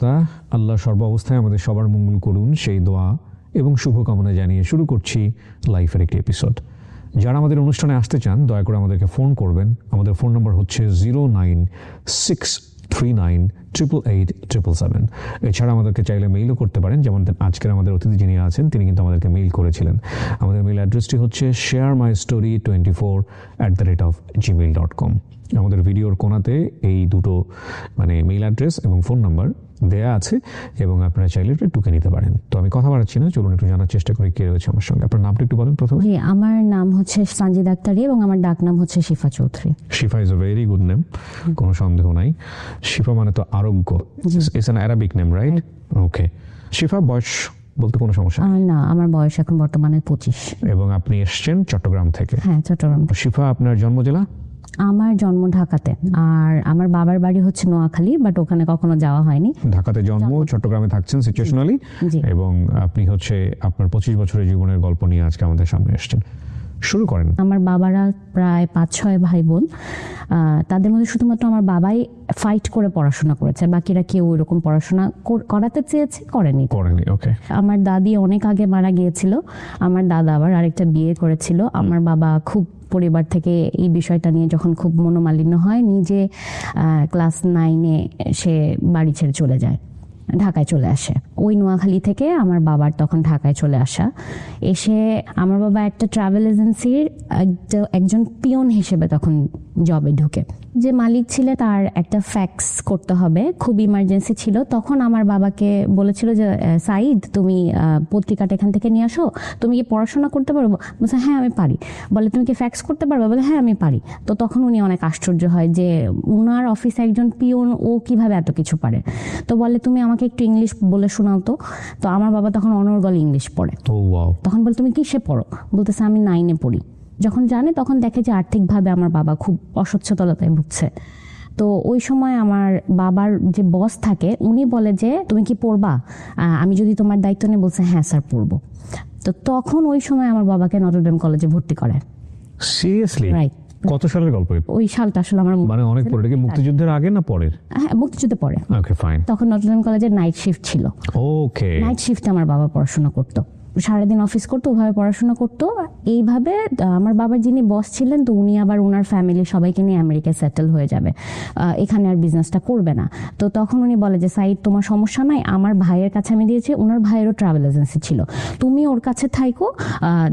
শ্রোতা, আল্লাহ সর্বাবস্থায় আমাদের সবার মঙ্গল করুন সেই দোয়া এবং শুভকামনা জানিয়ে শুরু করছি লাইফের একটি এপিসোড। যারা আমাদের অনুষ্ঠানে আসতে চান দয়া করে আমাদেরকে ফোন করবেন। আমাদের ফোন নম্বর হচ্ছে 09639888777। এছাড়া আমাদেরকে চাইলে মেইলও করতে পারেন, যেমন আজকের আমাদের অতিথি যিনি আছেন তিনি কিন্তু আমাদেরকে মেইল করেছিলেন। আমাদের মেইল অ্যাড্রেসটি হচ্ছে sharemystory24@gmail.com। আমাদের ভিডিওর কোণাতে এই দুটো মেইল অ্যাড্রেস এবং ফোন নাম্বার দেয়া আছে এবং আপনারা চাইলে একটু টুকে নিতে পারেন। তো আমি কথা বাড়াচ্ছি না, চলুন একটু জানার চেষ্টা করি কে রয়েছে আমার সঙ্গে। আপনার নামটা একটু বলেন প্রথমে। জি, আমার নাম হচ্ছে সানজিদা আক্তারি এবং আমার ডাক নাম হচ্ছে Shifa Chowdhury. Shifa is a very good name, কোনো সন্দেহ নাই। শিফা মানে তো আরোগ্য, it's an Arabic name, right? Okay. Shifa, বয়স বলতে কোনো সমস্যা না? আমার বয়স এখন বর্তমানে 25। এবং আপনি এসেছেন চট্টগ্রাম থেকে? হ্যাঁ, চট্টগ্রাম। শিফা, আপনার জন্ম জেলা? আমার জন্ম ঢাকাতে, আর আমার বাবার বাড়ি হচ্ছে নোয়াখালী, বাট ওখানে কখনো যাওয়া হয়নি। ঢাকাতে জন্ম, চট্টগ্রামে থাকছেন সিচুয়েশনালি, এবং আপনি হচ্ছে আপনার 25 বছরের জীবনের গল্প নিয়ে আজকে আমাদের সামনে এসেছেন। শুরু করেন। আমার বাবারা প্রায় 5-6 ভাই বোন, তাদের মধ্যে শুধুমাত্র আমার বাবাই ফাইট করে পড়াশোনা করেছে, বাকিরা কেউ এরকম পড়াশোনা করাতে চেয়েছে, করেনি। ওকে। আমার দাদি অনেক আগে মারা গিয়েছিল, আমার দাদা আবার আরেকটা বিয়ে করেছিল। আমার বাবা খুব পরিবার থেকে এই বিষয়টা নিয়ে যখন খুব মনোমালিন্য হয়, নিজে ক্লাস 9-এ সে বাড়ি ছেড়ে চলে যায়, ঢাকায় চলে আসে। ওই নোয়াখালী থেকে আমার বাবার তখন ঢাকায় চলে আসা। এসে আমার বাবা একটা ট্রাভেল এজেন্সির একজন পিয়ন হিসেবে তখন জবে ঢুকে। যে মালিক ছিলেন তার একটা ফ্যাক্স করতে হবে, খুব ইমার্জেন্সি ছিল। তখন আমার বাবাকে বলেছিল যে সাইদ, তুমি পত্রিকাটা এখান থেকে নিয়ে আসো, তুমি কি পড়াশোনা করতে পারবো? বলছে হ্যাঁ আমি পারি। বলে তুমি কি ফ্যাক্স করতে পারবো? বলে হ্যাঁ আমি পারি। তো তখন উনি অনেক আশ্চর্য হয় যে উনার অফিসে একজন পিয়ন, ও কিভাবে এত কিছু পারে। তো বলে তুমি আমাকে একটু ইংলিশ বলে শোনাও তো। তো আমার বাবা তখন অনর্গল ইংলিশ পড়ে। তখন বলে তুমি কিসে পড়ো? বলতেছে আমি 9-এ পড়ি। যখন জানে তখন দেখে যে আর্থিকভাবে আমার বাবা খুব অসচ্ছলতায় ভুগছে। তো ওই সময় আমার বাবার যে বস থাকে উনি বলে যে তুমি কি পড়বা, আমি যদি তোমার দায়িত্ব নিই? বলছে হ্যাঁ স্যার পড়বো। তো তখন ওই সময় আমার বাবাকে নটরডেম কলেজে ভর্তি করে। সিরিয়াসলি? রাইট। কত সালের গল্প? ওই সালটা আসলে আমার মানে অনেক পরে, কি মুক্তিযুদ্ধের আগে না পরের? হ্যাঁ, মুক্তিযুদ্ধের পরে। ওকে, ফাইন। তখন নটরডেম কলেজে নাইট শিফট ছিল। ওকে। নাইট শিফটে আমার বাবা পড়াশোনা করতো, সারাদিন অফিস করতো, ওভাবে পড়াশোনা করতো। এইভাবে আমার বাবার যিনি বস ছিলেন, তো উনি আবার ওনার ফ্যামিলি সবাইকে নিয়ে আমেরিকায় সেটেল হয়ে যাবে, এখানে আর বিজনেসটা করবে না। তো তখন উনি বলে যে সাইদ তোমার সমস্যা নাই, আমার ভাইয়ের কাছে আমি দিয়েছি, ওনার ভাইয়েরও ট্রাভেল এজেন্সি ছিল, তুমি ওর কাছে থাইকো,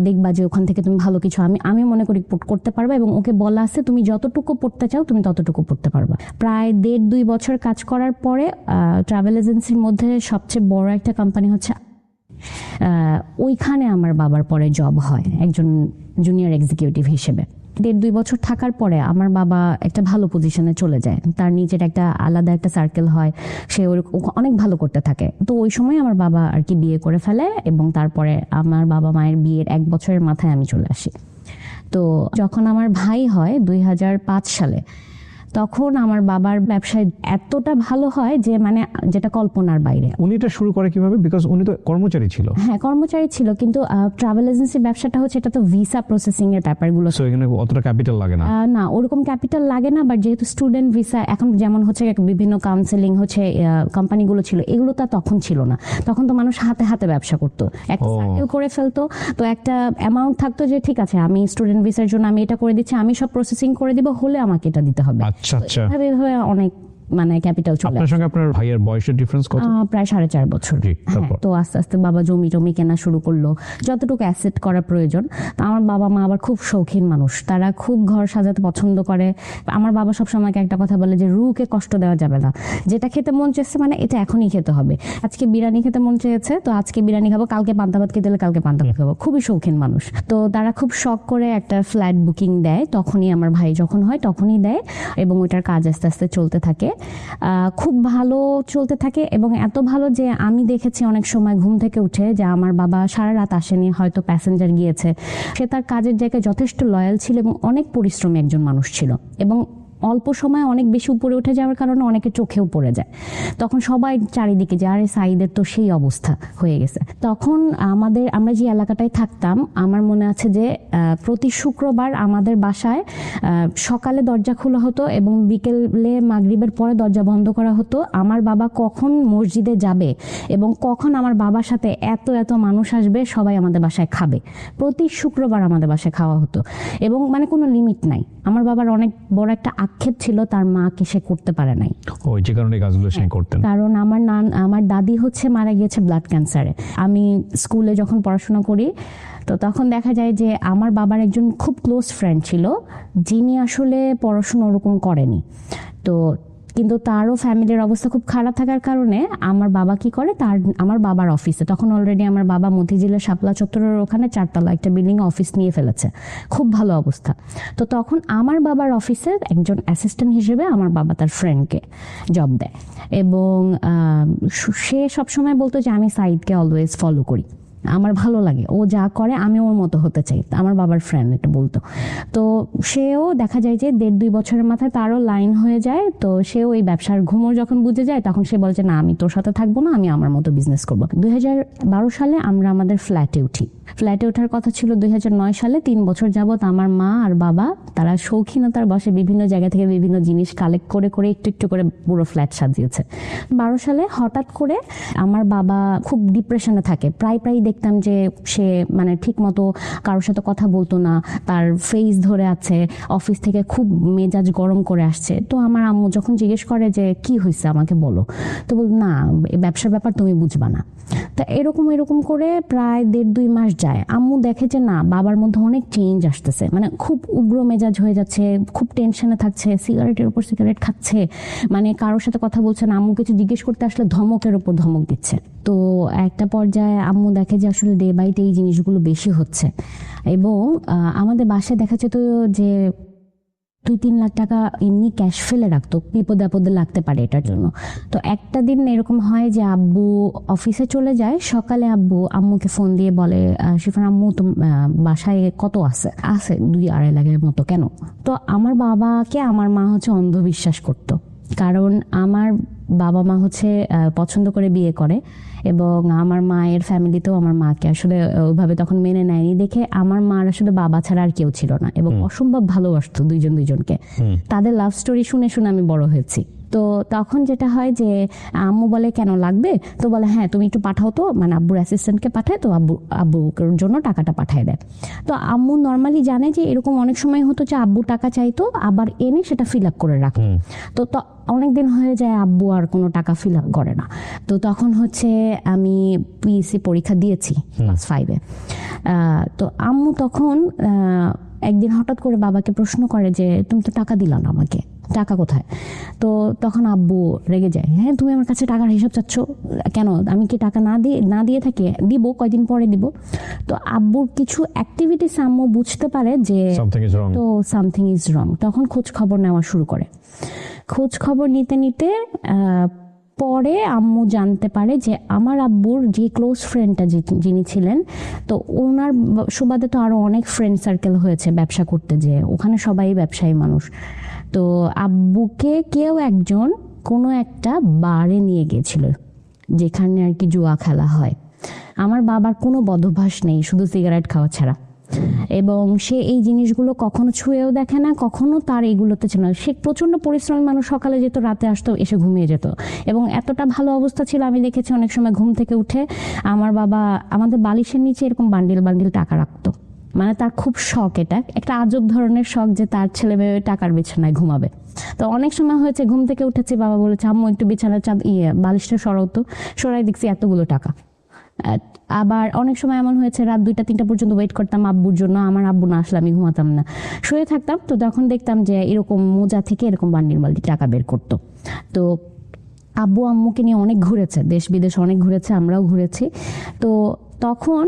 দেখবা যে ওখান থেকে তুমি ভালো কিছু আমি মনে করি করতে পারবা। এবং ওকে বলা আছে তুমি যতটুকু পড়তে চাও তুমি ততটুকু পড়তে পারবা। প্রায় 1.5-2 বছর কাজ করার পরে ট্রাভেল এজেন্সির মধ্যে সবচেয়ে বড় একটা কোম্পানি হচ্ছে, ওইখানে আমার বাবার পরে জব হয় একজন জুনিয়র এক্সিকিউটিভ হিসেবে। 1.5-2 বছর থাকার পরে আমার বাবা একটা ভালো পজিশনে চলে যায়, তার নিজের একটা আলাদা একটা সার্কেল হয়, সে অনেক ভালো করতে থাকে। তো ওই সময় আমার বাবা আর কি বিয়ে করে ফেলে, এবং তারপরে আমার বাবা মায়ের বিয়ের 1 বছরের মাথায় আমি চলে আসি। তো যখন আমার ভাই হয় 2005 সালে, তখন আমার বাবার ব্যবসায় এতটা ভালো হয় যে যেটা কল্পনার বাইরে। উনি এটা শুরু করে কিভাবে? বিকজ উনি তো কর্মচারী ছিল। হ্যাঁ, কর্মচারী ছিল, কিন্তু ট্রাভেল এজেন্সির ব্যবসাটা হচ্ছে এটা তো ভিসা প্রসেসিং এর ব্যাপারগুলো, সো এখানে অতটা ক্যাপিটাল লাগে না। না, ওরকম ক্যাপিটাল লাগে না। বাট যেহেতু স্টুডেন্ট ভিসা, এখন যেমন হচ্ছে বিভিন্ন কাউন্সেলিং হচ্ছে কোম্পানিগুলো ছিল, এগুলো তো তখন ছিল না। তখন তো মানুষ হাতে হাতে ব্যবসা করতো, একটা সার্কেল করে ফেলতো, তো একটা অ্যামাউন্ট থাকতো যে ঠিক আছে আমি স্টুডেন্ট ভিসার জন্য আমি এটা করে দিচ্ছি, আমি সব প্রসেসিং করে দিব, হলে আমাকে এটা দিতে হবে। আচ্ছা। অনেক ক্যাপিটাল চলে। আপনার সঙ্গে আপনার ভাইয়ের বয়সের ডিফারেন্স কত? প্রায় 4.5 বছর। তো আস্তে আস্তে বাবা জমি কেনা শুরু করলো, যতটুকু অ্যাসেট করা প্রয়োজন। আমার বাবা মা আবার খুব শৌখিন মানুষ, তারা খুব ঘর সাজাতে পছন্দ করে। আমার বাবা সবসময় একটা কথা বলে যে রুকে কষ্ট দেওয়া যাবে না, যেটা খেতে মন চেয়েছে এটা এখনই খেতে হবে। আজকে বিরিয়ানি খেতে মন চেয়েছে তো আজকে বিরিয়ানি খাবো, কালকে পান্তা ভাত খেতে হলে কালকে পান্তা ভাত খাবো। খুবই শৌখিন মানুষ। তো তারা খুব শখ করে একটা ফ্ল্যাট বুকিং দেয়, তখনই আমার ভাই যখন হয় তখনই দেয়, এবং ওইটার কাজ আস্তে আস্তে চলতে থাকে, খুব ভালো চলতে থাকে। এবং এত ভালো যে আমি দেখেছি অনেক সময় ঘুম থেকে উঠে যে আমার বাবা সারা রাত আসেনি, হয়তো প্যাসেঞ্জার গিয়েছে, সে তার কাজের জায়গায় যথেষ্ট লয়াল ছিল এবং অনেক পরিশ্রমী একজন মানুষ ছিল। এবং অল্প সময় অনেক বেশি উপরে উঠে যাওয়ার কারণে অনেকে চোখেও পড়ে যায়। তখন সবাই চারিদিকে যে আরে সাঈদের তো সেই অবস্থা হয়ে গেছে। তখন আমরা যে এলাকাটায় থাকতাম, আমার মনে আছে যে প্রতি শুক্রবার আমাদের বাসায় সকালে দরজা খোলা হতো এবং বিকেলে মাগরিবের পরে দরজা বন্ধ করা হতো। আমার বাবা কখন মসজিদে যাবে এবং কখন আমার বাবার সাথে এত এত মানুষ আসবে, সবাই আমাদের বাসায় খাবে। প্রতি শুক্রবার আমাদের বাসায় খাওয়া হতো এবং মানে কোনো লিমিট নাই। আমার বাবার অনেক বড় একটা আক্ষেপ ছিল তার মাকে সে করতে পারে নাই, ওই যে কারণে কাজগুলো সে করতেন। কারণ আমার দাদি হচ্ছে মারা গিয়েছে ব্লাড ক্যান্সারে। আমি স্কুলে যখন পড়াশোনা করি তো তখন দেখা যায় যে আমার বাবার একজন খুব ক্লোজ ফ্রেন্ড ছিল যিনি আসলে পড়াশোনা ওরকম করেনি, তো কিন্তু তারও ফ্যামিলির অবস্থা খুব খারাপ থাকার কারণে আমার বাবা কি করে, আমার বাবার অফিসে, তখন অলরেডি আমার বাবা মতিঝিলের শাপলা চত্বরের ওখানে 4 তলা একটা বিল্ডিং অফিস নিয়ে ফেলেছে, খুব ভালো অবস্থা। তো তখন আমার বাবার অফিসের একজন অ্যাসিস্ট্যান্ট হিসেবে আমার বাবা তার ফ্রেন্ডকে জব দেয় এবং সে সবসময় বলতো যে আমি সাঈদকে অলওয়েজ ফলো করি, আমার ভালো লাগে, ও যা করে আমি ওর মতো হতে চাই। আমার বাবার ফ্রেন্ড এটা বলতো। তো সেও দেখা যায় যে 1.5-2 বছরের মাথায় তারও লাইন হয়ে যায়। তো সেও এই ব্যবসার ঘুমোর যখন বুঝে যায় তখন সে বলে যে না, আমি তোর সাথে থাকবো না, আমি আমার মতো বিজনেস করবো। 2012 সালে আমরা আমাদের ফ্ল্যাটে উঠি। ফ্ল্যাটে ওঠার কথা ছিল 2009 সালে। 3 বছর যাবত আমার মা আর বাবা তারা শৌখিনতার বসে বিভিন্ন জায়গা থেকে বিভিন্ন জিনিস কালেক্ট করে করে একটু একটু করে পুরো ফ্ল্যাট সাজিয়েছে। 12 সালে হঠাৎ করে আমার বাবা খুব ডিপ্রেশনে থাকে। প্রায় দেখতাম যে সে মানে ঠিক মতো কারোর সাথে কথা বলতো না, তার ফেস ধরে আছে, অফিস থেকে খুব মেজাজ গরম করে আসছে। তো আমার আম্মু যখন জিজ্ঞেস করে যে কি হয়েছে আমাকে বলো, তো বল না, ব্যবসার ব্যাপার তুমি বুঝবা না। তা এরকম করে প্রায় 1.5-2 মাস যায়। আম্মু দেখে যে না, বাবার মধ্যে অনেক চেঞ্জ আসতেছে, মানে খুব উগ্র মেজাজ হয়ে যাচ্ছে, খুব টেনশনে থাকছে, সিগারেটের উপর সিগারেট খাচ্ছে, মানে কারোর সাথে কথা বলছে না, আম্মু কিছু জিজ্ঞেস করতে আসলে ধমকের উপর ধমক দিচ্ছে। তো একটা পর্যায়ে আম্মু দেখে যে আসলে ডে বাই ডে এই জিনিসগুলো বেশি হচ্ছে এবং আমাদের বাসায় দেখা যেত যে 2-3 লাখ টাকা এমনি ক্যাশ ফেলে রাখতো, বিপদে আপদে লাগতে পারে এটার জন্য। তো একটা দিন এরকম হয় যে আব্বু অফিসে চলে যায়, সকালে আব্বু আম্মুকে ফোন দিয়ে বলে শিফার আম্মু তো বাসায় কত আছে 2-2.5 লাখের মতো। কেন? তো আমার বাবাকে আমার মা হচ্ছে অন্ধবিশ্বাস করতো, কারণ আমার বাবা মা হচ্ছে পছন্দ করে বিয়ে করে এবং আমার মায়ের ফ্যামিলিতেও আমার মাকে আসলে ওইভাবে তখন মেনে নেয়নি দেখে আমার মার আসলে বাবা ছাড়া আর কেউ ছিল না এবং অসম্ভব ভালোবাসতো দুইজনকে। তাদের লাভ স্টোরি শুনে শুনে আমি বড় হয়েছি। তো তখন যেটা হয় যে আম্মু বলে কেন লাগবে, তো বলে হ্যাঁ তুমি একটু পাঠাও তো, মানে আব্বুর অ্যাসিস্ট্যান্টকে পাঠায়, তো আব্বুর জন্য টাকাটা পাঠায় দেয়। তো আম্মু নর্মালি জানে যে এরকম অনেক সময় হতো যে আব্বু টাকা চাইতো আবার এনে সেটা ফিল আপ করে রাখতো। তো অনেকদিন হয়ে যায় আব্বু আর কোনো টাকা ফিল আপ করে না। তো তখন হচ্ছে আমি পিএসসি পরীক্ষা দিয়েছি ক্লাস 5-এ। তো আম্মু তখন একদিন হঠাৎ করে বাবাকে প্রশ্ন করে যে তুমি তো টাকা দিলা না আমাকে, টাকা কোথায়? তো তখন আব্বু রেগে যায়, হ্যাঁ তুমি আমার কাছে টাকার হিসাব চাচ্ছ কেন? আমি কি টাকা না দিয়ে থাকি? দিব, কয়দিন পরে দিব। তো আব্বুর কিছু অ্যাক্টিভিটিস আম্মু বুঝতে পারে যে তো সামথিং ইজ রং। তখন খোঁজ খবর নেওয়া শুরু করে। খোঁজ খবর নিতে নিতে পরে আম্মু জানতে পারে যে আমার আব্বুর যে ক্লোজ ফ্রেন্ডটা যিনি ছিলেন, তো ওনার সুবাদে তো আরো অনেক ফ্রেন্ড সার্কেল হয়েছে ব্যবসা করতে, যে ওখানে সবাই ব্যবসায়ী মানুষ। তো আব্বুকে কেউ একজন কোনো একটা বারে নিয়ে গিয়েছিল যেখানে আর কি জুয়া খেলা হয়। আমার বাবার কোনো বদভ্যাস নেই, শুধু সিগারেট খাওয়া ছাড়া, এবং সে এই জিনিসগুলো কখনো ছুঁয়েও দেখে না, কখনো তার এইগুলোতে ছিল না। সে প্রচন্ড পরিশ্রমী মানুষ, সকালে যেত, রাতে আসতো, এসে ঘুমিয়ে যেত এবং এতটা ভালো অবস্থা ছিল আমি দেখেছি অনেক সময় ঘুম থেকে উঠে আমার বাবা আমাদের বালিশের নিচে এরকম বান্ডিল বান্ডিল টাকা রাখতো। মানে তার খুব শখ, এটা একটা আজব ধরনের শখ যে তার ছেলে মেয়ে টাকার বিছানায় ঘুমাবে। তো অনেক সময় হয়েছে ঘুম থেকে উঠেছে, বাবা বলেছে আম্মু একটু বিছানার বালিশটা সরাতো, সরাই দেখছি এতগুলো টাকা। আবার অনেক সময় এমন হয়েছে রাত 2-3টা পর্যন্ত ওয়েট করতাম আব্বুর জন্য, আমার আব্বু না আসলে আমি ঘুমাতাম না, শুয়ে থাকতাম। তো তখন দেখতাম যে এরকম মোজা থেকে এরকম বান্ডিল বান্ডিল টাকা বের করতো। তো আব্বু আম্মুকে নিয়ে অনেক ঘুরেছে, দেশ বিদেশ অনেক ঘুরেছে, আমরাও ঘুরেছি। তো তখন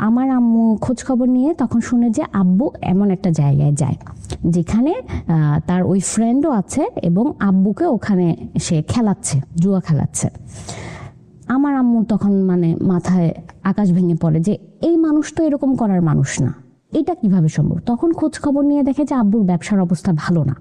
আমার আম্মু খোঁজ খবর নিয়ে তখন শুনে যে আব্বু এমন একটা জায়গায় যায় যেখানে তার ওই ফ্রেন্ডও আছে এবং আব্বুকে ওখানে সে খেলাচ্ছে, জুয়া খেলাচ্ছে। আমার আম্মু তখন মানে মাথায় আকাশ ভেঙে পড়ে যে এই মানুষ তো এরকম করার মানুষ না, এটা কিভাবে সম্ভব? তখন খোঁজ খবর নিয়ে দেখে যে আব্বুর ব্যবসার অবস্থা ভালো না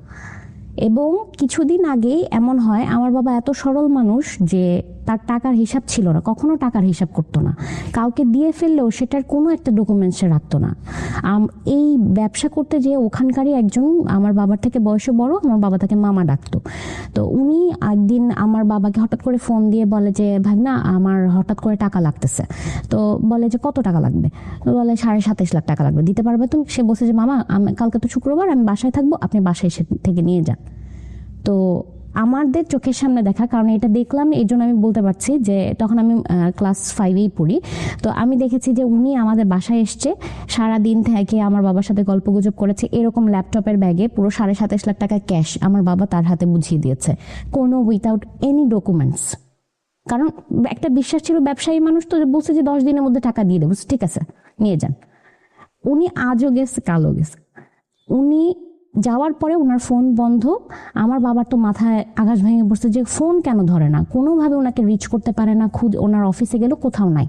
এবং কিছুদিন আগেই এমন হয়, আমার বাবা এত সরল মানুষ যে তার টাকার হিসাব ছিল না, কখনো টাকার হিসাব করতো না, কাউকে দিয়ে ফেললেও সেটার কোনো একটা ডকুমেন্টসে রাখতো না। এই ব্যবসা করতে যেয়ে ওখানকারই একজন আমার বাবার থেকে বয়সে বড়, আমার বাবা তাকে মামা ডাকতো। তো উনি একদিন আমার বাবাকে হঠাৎ করে ফোন দিয়ে বলে যে ভাগনা আমার হঠাৎ করে টাকা লাগতেছে। তো বলে যে কত টাকা লাগবে? তো বলে 27.5 লাখ টাকা লাগবে, দিতে পারবে তুমি? সে বলছে যে মামা কালকে তো শুক্রবার, আমি বাসায় থাকবো, আপনি বাসায় এসে থেকে নিয়ে যান। তো আমাদের চোখের সামনে দেখা, কারণ এটা দেখলাম এই জন্য আমি বলতে পারছি যে তখন আমি ক্লাস 5-এই পড়ি। তো আমি দেখেছি যে উনি আমাদের বাসায় এসছে, সারাদিন থেকে আমার বাবার সাথে গল্পগুজব করেছে, এরকম ল্যাপটপের ব্যাগে পুরো 27.5 লাখ টাকা ক্যাশ আমার বাবা তার হাতে বুঝিয়ে দিয়েছে, কোনো উইথাউট এনি ডকুমেন্টস। কারণ একটা বিশ্বাস ছিল, ব্যবসায়ী মানুষ তো, বলছে যে 10 দিনের মধ্যে টাকা দিয়ে দেবো, ঠিক আছে নিয়ে যান। উনি আজও গেছে কালও গেছে। উনি যাওয়ার পরে ওনার ফোন বন্ধ। আমার বাবার তো মাথায় আকাশ ভেঙে পড়ছে যে ফোন কেন ধরে না, কোনোভাবে ওনাকে রিচ করতে পারে না, খুদ ওনার অফিসে গেল কোথাও নাই।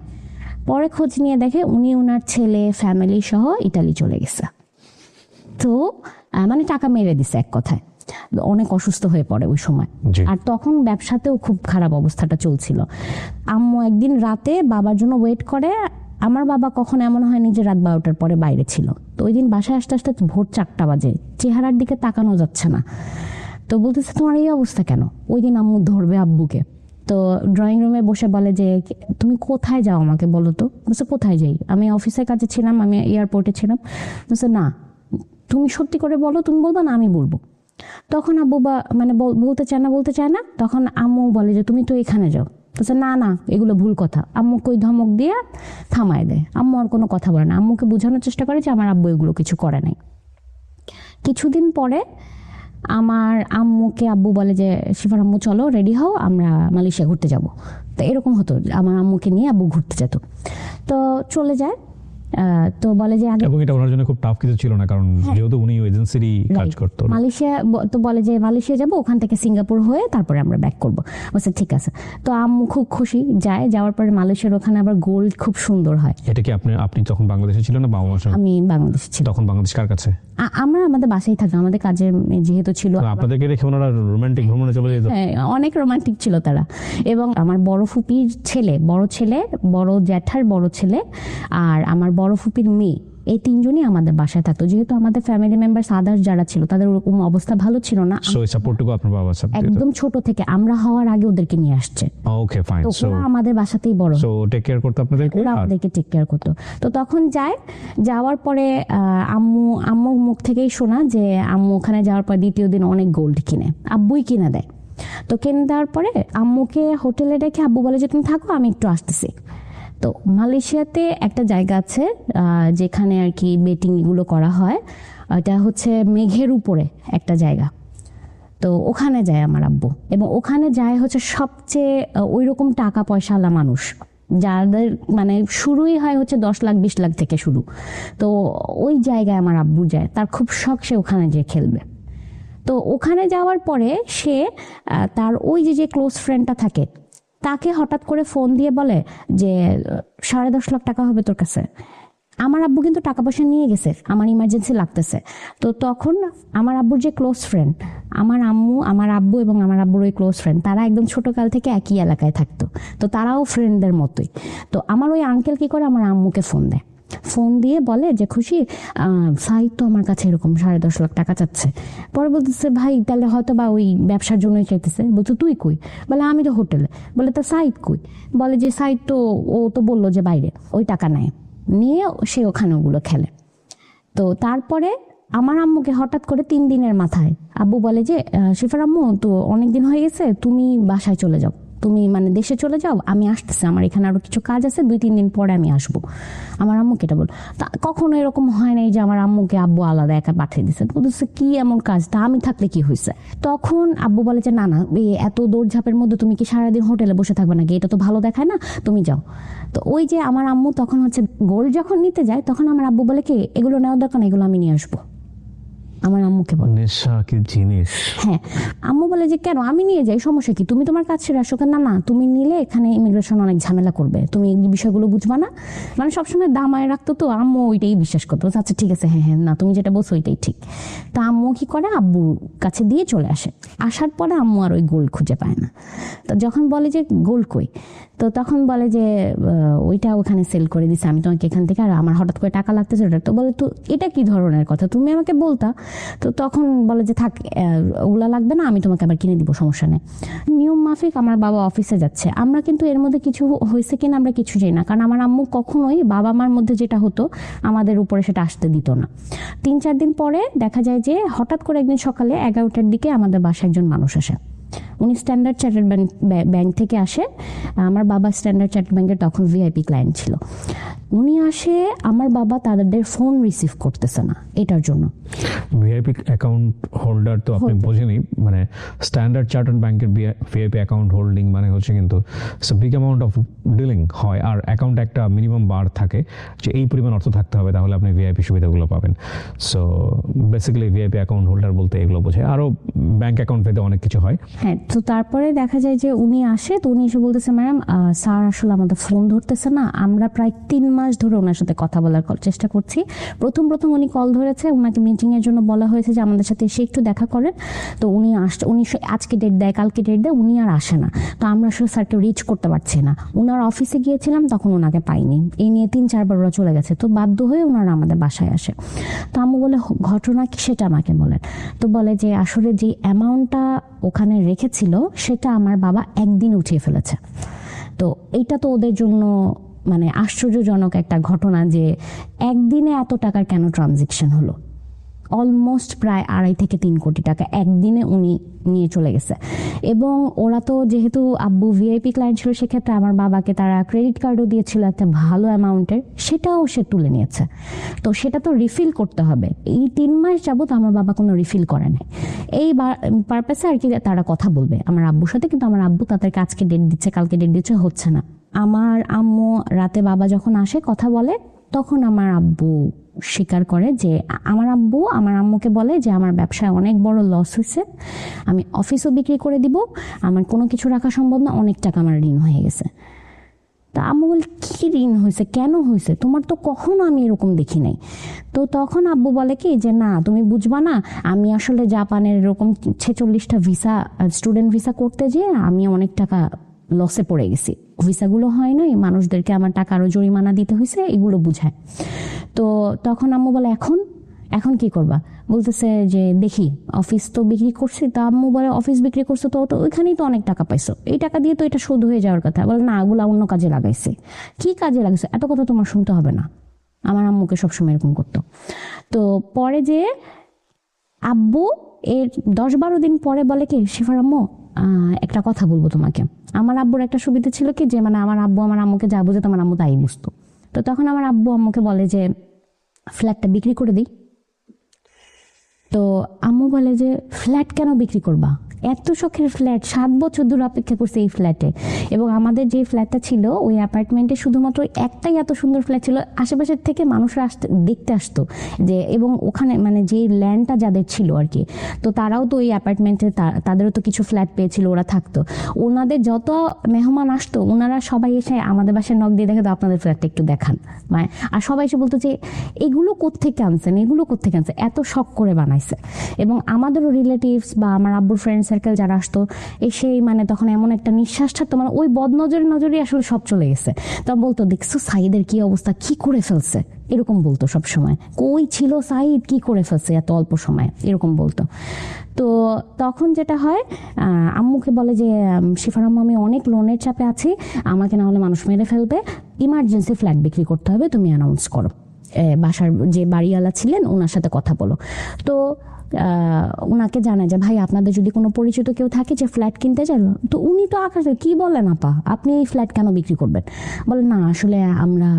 পরে খোঁজ নিয়ে দেখে উনি ওনার ছেলে ফ্যামিলি সহ ইতালি চলে গেছে। তো মানে টাকা মেরে দিছে এক কথায়। অনেক অসুস্থ হয়ে পড়ে ওই সময়। আর তখন ব্যবসাতেও খুব খারাপ অবস্থাটা চলছিল। আম্মু একদিন রাতে বাবার জন্য ওয়েট করে। আমার বাবা কখন এমন হয়নি যে রাত 12টার পরে বাইরে ছিল। তো ওই দিন বাসায় আসতে আসতে ভোর 4টা বাজে, চেহারার দিকে তাকানো যাচ্ছে না। তো বলতেছে তোমার এই অবস্থা কেন? ওই দিন আম্মু ধরবে আব্বুকে। তো ড্রয়িং রুমে বসে বলে যে তুমি কোথায় যাও আমাকে বলো তো। বলছে কোথায় যাই? আমি অফিসের কাছে ছিলাম, আমি এয়ারপোর্টে ছিলাম। বলছে না তুমি সত্যি করে বলো, তুমি বলবো না আমি বলবো। তখন আব্বু মানে বলতে চায় না। তখন আম্মু বলে যে তুমি তো এখানে যাও। বলছে না না এগুলো ভুল কথা। আম্মুকে ওই ধমক দিয়ে থামায় দেয়। আম্মু আর কোনো কথা বলে না, আম্মুকে বোঝানোর চেষ্টা করে যে আমার আব্বু এগুলো কিছু করে নাই। কিছুদিন পরে আমার আম্মুকে আব্বু বলে যে শিফার আম্মু চলো রেডি হও, আমরা মালয়েশিয়া ঘুরতে যাব। তো এরকম হতো, আমার আম্মুকে নিয়ে আব্বু ঘুরতে যেত। তো চলে যায়। তো বলে যে আগে, এবং এটা ওনার জন্য খুব টাফ কিছু ছিল না, কারণ যেহেতু উনি এজেন্সিরই কাজ করতো। মালয়েশিয়া তো বলে যে মালয়েশিয়া যাব, ওখান থেকে সিঙ্গাপুর হয়ে তারপরে আমরা ব্যাক করবো। বলছে ঠিক আছে। তো আম্মু খুব খুশি যায়। যাওয়ার পরে মালয়েশিয়ার ওখানে আবার গোল্ড খুব সুন্দর হয়। এটা কি আপনি তখন বাংলাদেশে ছিলেন না বাবা মার সঙ্গে? আমি বাংলাদেশে ছিলাম। তখন বাংলাদেশ কার কাছে? আমরা আমাদের বাসায় থাকতাম, আমাদের কাজে যেহেতু ছিল। আপনাদেরকে রেখে ওনারা রোমান্টিক ভ্রমণে চলে যেত? হ্যাঁ অনেক রোমান্টিক ছিল তারা। এবং আমার বড় ফুপির ছেলে, বড় জ্যাঠার বড় ছেলে আর আমার বড় ফুপির মেয়ে, এই তিনজনই আমাদের বাসায় থাকতো। যেহেতু আমাদের ফ্যামিলি মেম্বার্স আদার্স যারা ছিল তাদের ওরকম অবস্থা ভালো ছিল না, সো এই সাপোর্টটুকু আপনার বাবা একদম ছোট থেকে আমরা হওয়ার আগে ওদেরকে নিয়ে আসছে। Okay fine. তো ওরা আমাদের বাসাতেই বড়, সো টেক কেয়ার করতে আপনাদেরকে, ওরা আমাদেরকে টেক কেয়ার করতো। তো তখন যাওয়ার পরে আম্মুর মুখ থেকেই শোনা যে আম্মু ওখানে যাওয়ার পর দ্বিতীয় দিন অনেক গোল্ড কিনে, আব্বুই কিনে দেয়। তো কিনে দেওয়ার পরে আম্মুকে হোটেলে রেখে আব্বু বলে যে তুমি থাকো, আমি একটু আসতেছি। তো মালয়েশিয়াতে একটা জায়গা আছে যেখানে আর কি বেটিং এগুলো করা হয়, এটা হচ্ছে মেঘের উপরে একটা জায়গা। তো ওখানে যায় আমার আব্বু, এবং ওখানে যায় হচ্ছে সবচেয়ে ওই রকম টাকা পয়সাওয়ালা মানুষ, যাদের মানে শুরুই হয় হচ্ছে 10 লাখ 20 লাখ থেকে শুরু। তো ওই জায়গায় আমার আব্বু যায়, তার খুব শখ সে ওখানে যে খেলবে। তো ওখানে যাওয়ার পরে সে তার ওই যে ক্লোজ ফ্রেন্ডটা থাকে তাকে হঠাৎ করে ফোন দিয়ে বলে যে 10.5 লাখ টাকা হবে তোর কাছে। আমার আব্বু কিন্তু টাকা পয়সা নিয়ে গেছে, আমার ইমার্জেন্সি লাগতেছে। তো তখন আমার আব্বুর যে ক্লোজ ফ্রেন্ড, আমার আব্বু এবং আমার আব্বুর ওই ক্লোজ ফ্রেন্ড, তারা একদম ছোটকাল থেকে একই এলাকায় থাকতো। তো তারাও ফ্রেন্ডদের মতোই। তো আমার ওই আঙ্কেল কি করে, আমার আম্মুকে ফোন দেয়, ফোন দিয়ে বলে যে খুশি সাইদ তো আমার কাছে এরকম 10.5 লাখ টাকা চাচ্ছে। পরে বলতেছে ভাই তাহলে হয়তো বা ওই ব্যবসার জন্যই চাইতেছে। বলছে তুই কই? বলে আমি তো হোটেলে। বলে তা সাইদ কই? বলে যে সাইদ তো ও তো বললো যে বাইরে, ওই টাকা নেয় নিয়ে সে ওখানে ওগুলো খেলে। তো তারপরে আমার আম্মুকে হঠাৎ করে 3 দিনের মাথায় আব্বু বলে যে শিফার আম্মু তো অনেকদিন হয়ে গেছে, তুমি বাসায় চলে যাও, তুমি মানে দেশে চলে যাও, আমি আসতেছি, আমার এখানে আরো কিছু কাজ আছে, 2-3 দিন পরে আমি আসবো। আমার আম্মুকে এটা বল। তা কখনো এরকম হয় নাই যে আমার আম্মুকে আব্বু আলাদা একা পাঠিয়ে দিচ্ছে। বলতেছে কি এমন কাজ, তা আমি থাকলে কি হয়েছে? তখন আব্বু বলে যে না না, এত দৌড়ঝাঁপের মধ্যে তুমি কি সারাদিন হোটেলে বসে থাকবে নাকি? এটা তো ভালো দেখায় না, তুমি যাও। তো ওই যে আমার আম্মু তখন হচ্ছে গোল্ড যখন নিতে যায়, তখন আমার আব্বু বলে কি এগুলো নেওয়ার দরকার না, এগুলো আমি নিয়ে আসবো। আমার আম্মুকে বলে। নেশা কি জিনিস? হ্যাঁ, আম্মু বলে যে কেন, আমি নিয়ে যাই, সমস্যা কি, তুমি তোমার কাজ ছেড়ে আসো। না না, তুমি নিলে এখানে ইমিগ্রেশন অনেক ঝামেলা করবে, তুমি এই বিষয়গুলো বুঝবা না। মানে সবসময় দামায় রাখতো, তো আম্মু ওইটাই বিশ্বাস করতো, আচ্ছা ঠিক আছে, হ্যাঁ হ্যাঁ, না তুমি যেটা বলছো ওইটাই ঠিক। তা আম্মু কি করে, আব্বুর কাছে দিয়ে চলে আসে। আসার পরে আম্মু আর ওই গোল্ড খুঁজে পায় না। তো যখন বলে যে গোল্ড কই, তো তখন বলে যে ওইটা ওখানে সেল করে দিছে, আমি তোমাকে এখান থেকে, আর আমার হঠাৎ করে টাকা লাগতেছে ওটা। তো বলে তো এটা কি ধরনের কথা, তুমি আমাকে বলতা। তো তখন বলে যে থাক, ওগুলা লাগবে না, আমি তোমাকে আবার কিনে দিব, সমস্যা নেই। নিয়ম মাফিক আমার বাবা অফিসে যাচ্ছে, আমরা কিন্তু এর মধ্যে কিছু হয়েছে কিনা আমরা কিছু জানি না, কারণ আমার আম্মু কখনোই বাবা মার মধ্যে যেটা হতো আমাদের উপরে সেটা আসতে দিত না। 3-4 দিন পরে দেখা যায় যে হঠাৎ করে একদিন সকালে 11টার দিকে আমাদের বাসায় একজন মানুষ আসে। উনি স্ট্যান্ডার্ড চার্টার্ড ব্যাংক থেকে আসে। আমার বাবা স্ট্যান্ডার্ড চার্টার্ড ব্যাংকের তখন ভিআইপি ক্লায়েন্ট ছিল। উনি আসে, আমার বাবা তাদের ফোন রিসিভ করতেছে না এটার জন্য। ভিআইপি অ্যাকাউন্ট হোল্ডার তো আপনি বোঝেনই, মানে স্ট্যান্ডার্ড চার্টার্ড ব্যাংকের ভিআইপি অ্যাকাউন্ট হোল্ডিং মানে হচ্ছে কিন্তু বিগ অ্যামাউন্ট অফ ডিলিং হয়, আর অ্যাকাউন্টে একটা মিনিমাম বার থাকে যে এই পরিমাণ অর্থ থাকতে হবে তাহলে আপনি ভিআইপি সুবিধাগুলো পাবেন। So basically VIP account holder বলতে এগুলো বোঝায়, আরও ব্যাংক অ্যাকাউন্ট পেতে অনেক কিছু হয়। হ্যাঁ, তো তারপরে দেখা যায় যে উনি আসে, তো উনি এসে বলতেছে ম্যাডাম স্যার আসলে আমাদের ফোন ধরতেছে না, আমরা প্রায় 3 মাস ধরে ওনার সাথে কথা বলার চেষ্টা করছি। প্রথম উনি কল ধরেছে, ওনাকে মিটিং এর জন্য বলা হয়েছে যে আমাদের সাথে এসে একটু দেখা করেন। তো উনি আজকে ডেট দেয়, কালকে ডেট দেয়, উনি আর আসে না। তো আমরা আসলে স্যারকে রিচ করতে পারছি না। ওনার অফিসে গিয়েছিলাম, তখন ওনাকে পাইনি। এই নিয়ে 3-4 বার ওরা চলে গেছে। তো বাধ্য হয়ে ওনারা আমাদের বাসায় আসে। তো আম্মু বলে ঘটনা কি সেটা আমাকে বলেন। তো বলে যে আসলে যে অ্যামাউন্টটা ওখানে রেখেছিল সেটা আমার বাবা একদিন উঠিয়ে ফেলেছে। তো এইটা তো ওদের জন্য মানে আশ্চর্যজনক একটা ঘটনা যে একদিনে এত টাকার কেন ট্রানজেকশন হলো। অলমোস্ট প্রায় 2.5 থেকে 3 কোটি টাকা একদিনে উনি নিয়ে চলে গেছে। এবং ওরা তো যেহেতু আব্বু ভিআইপি ক্লায়েন্ট ছিল, সেক্ষেত্রে আমার বাবাকে তারা ক্রেডিট কার্ডও দিয়েছিল একটা ভালো অ্যামাউন্টের, সেটাও সে তুলে নিয়েছে। তো সেটা তো রিফিল করতে হবে। এই 3 মাস যাবত আমার বাবা কোনো রিফিল করে নাই। এই পারপাসে আর কি তারা কথা বলবে আমার আব্বুর সাথে, কিন্তু আমার আব্বু তাদেরকে আজকে ডেট দিচ্ছে, কালকে ডেট দিচ্ছে, হচ্ছে না। আমার আম্মু রাতে বাবা যখন আসে কথা বলে, তখন আমার আব্বু স্বীকার করে যে আমার আব্বু আমার আম্মুকে বলে যে আমার ব্যবসায় অনেক বড় লস হয়েছে, আমি অফিসও বিক্রি করে দিব, আমার কোনো কিছু রাখা সম্ভব না, অনেক টাকা আমার ঋণ হয়ে গেছে। তা আম্মু বলে কি ঋণ হয়েছে, কেন হয়েছে, তোমার তো কখনো আমি এরকম দেখি নাই। তো তখন আব্বু বলে কি যে না তুমি বুঝবা না, আমি আসলে জাপানের এরকম 46টা ভিসা স্টুডেন্ট ভিসা করতে যেয়ে আমি অনেক টাকা লসে পড়ে গেছি, ভিসাগুলো হয় নাই, মানুষদেরকে আমার টাকা আরও জরিমানা দিতে হয়েছে, এগুলো বুঝায়। তো তখন আম্মু বলে এখন কি করবা, বলতেছে যে দেখি অফিস তো বিক্রি করছি। তা আম্মু বলে অফিস বিক্রি করছো তো ওইখানেই তো অনেক টাকা পাইছো, এই টাকা দিয়ে তো এটা শোধ হয়ে যাওয়ার কথা। বলে না, ওগুলো অন্য কাজে লাগাইছে। কি কাজে লাগাইছে, এত কথা তোমার শুনতে হবে না। আমার আম্মুকে সবসময় এরকম করতো। তো পরে যে আব্বু এর 10-12 দিন পরে বলে কি, শিফার আম্মু একটা কথা বলবো তোমাকে। আমার আব্বুর একটা সুবিধা ছিল কি যে মানে আমার আব্বু আমার আম্মুকে যা বুঝে আমার আম্মু তাই বুঝতো। তো তখন আমার আব্বু আম্মুকে বলে যে ফ্ল্যাটটা বিক্রি করে দিই। তো আম্মু বলে যে ফ্ল্যাট কেন বিক্রি করবা, এত শখের ফ্ল্যাট, 7 বছর ধরে অপেক্ষা করছে এই ফ্ল্যাটে। এবং আমাদের যে ফ্ল্যাটটা ছিল ওই অ্যাপার্টমেন্টে শুধুমাত্র একটাই এত সুন্দর ফ্ল্যাট ছিল, আশেপাশের থেকে মানুষরা দেখতে আসতো যে, এবং ওখানে মানে যে ল্যান্ডটা যাদের ছিল আর কি, তো তারাও তো ওই অ্যাপার্টমেন্টে তাদেরও তো কিছু ফ্ল্যাট পেয়েছিল, ওরা থাকতো। ওনাদের যত মেহমান আসতো ওনারা সবাই এসে আমাদের বাসায় নক দিয়ে দেখে তো আপনাদের ফ্ল্যাটটা একটু দেখান, মানে আর সবাই এসে বলতো যে এগুলো কোত্থেকে আনছেন, এগুলো কোত্থেকে আনছেন, এত শখ করে বানাইছে। এবং আমাদেরও রিলেটিভস বা আমার আব্বুর ফ্রেন্ড সার্কেল যারা আসতো এসেই মানে তখন এমন একটা নিঃশ্বাস ছাড়তো, মানে ওই নজরই আসলে সব চলে গেছে। তা বলতো দেখছো সাইদের কি অবস্থা, কি করে ফেলছে, এরকম বলতো সব সময়, কই ছিল সাইদ, কি করে ফেলছে এত অল্প সময়, এরকম বলতো। তো তখন যেটা হয় আম্মুকে বলে যে শিফার আম্মু আমি অনেক লোনের চাপে আছি, আমাকে না হলে মানুষ মেরে ফেলবে, ইমার্জেন্সি ফ্ল্যাট বিক্রি করতে হবে, তুমি অ্যানাউন্স করো, বাসার যে বাড়িওয়ালা ছিলেন ওনার সাথে কথা বলো। তো ওনাকে জানায় যে ভাই আপনাদের যদি কোনো পরিচিত কেউ থাকে যে ফ্ল্যাট কিনতে চাইল, তো উনি তো আকাশে কি বলেন আপা আপনি এই ফ্ল্যাট কেন বিক্রি করবেন, বলে না আসলে আমরা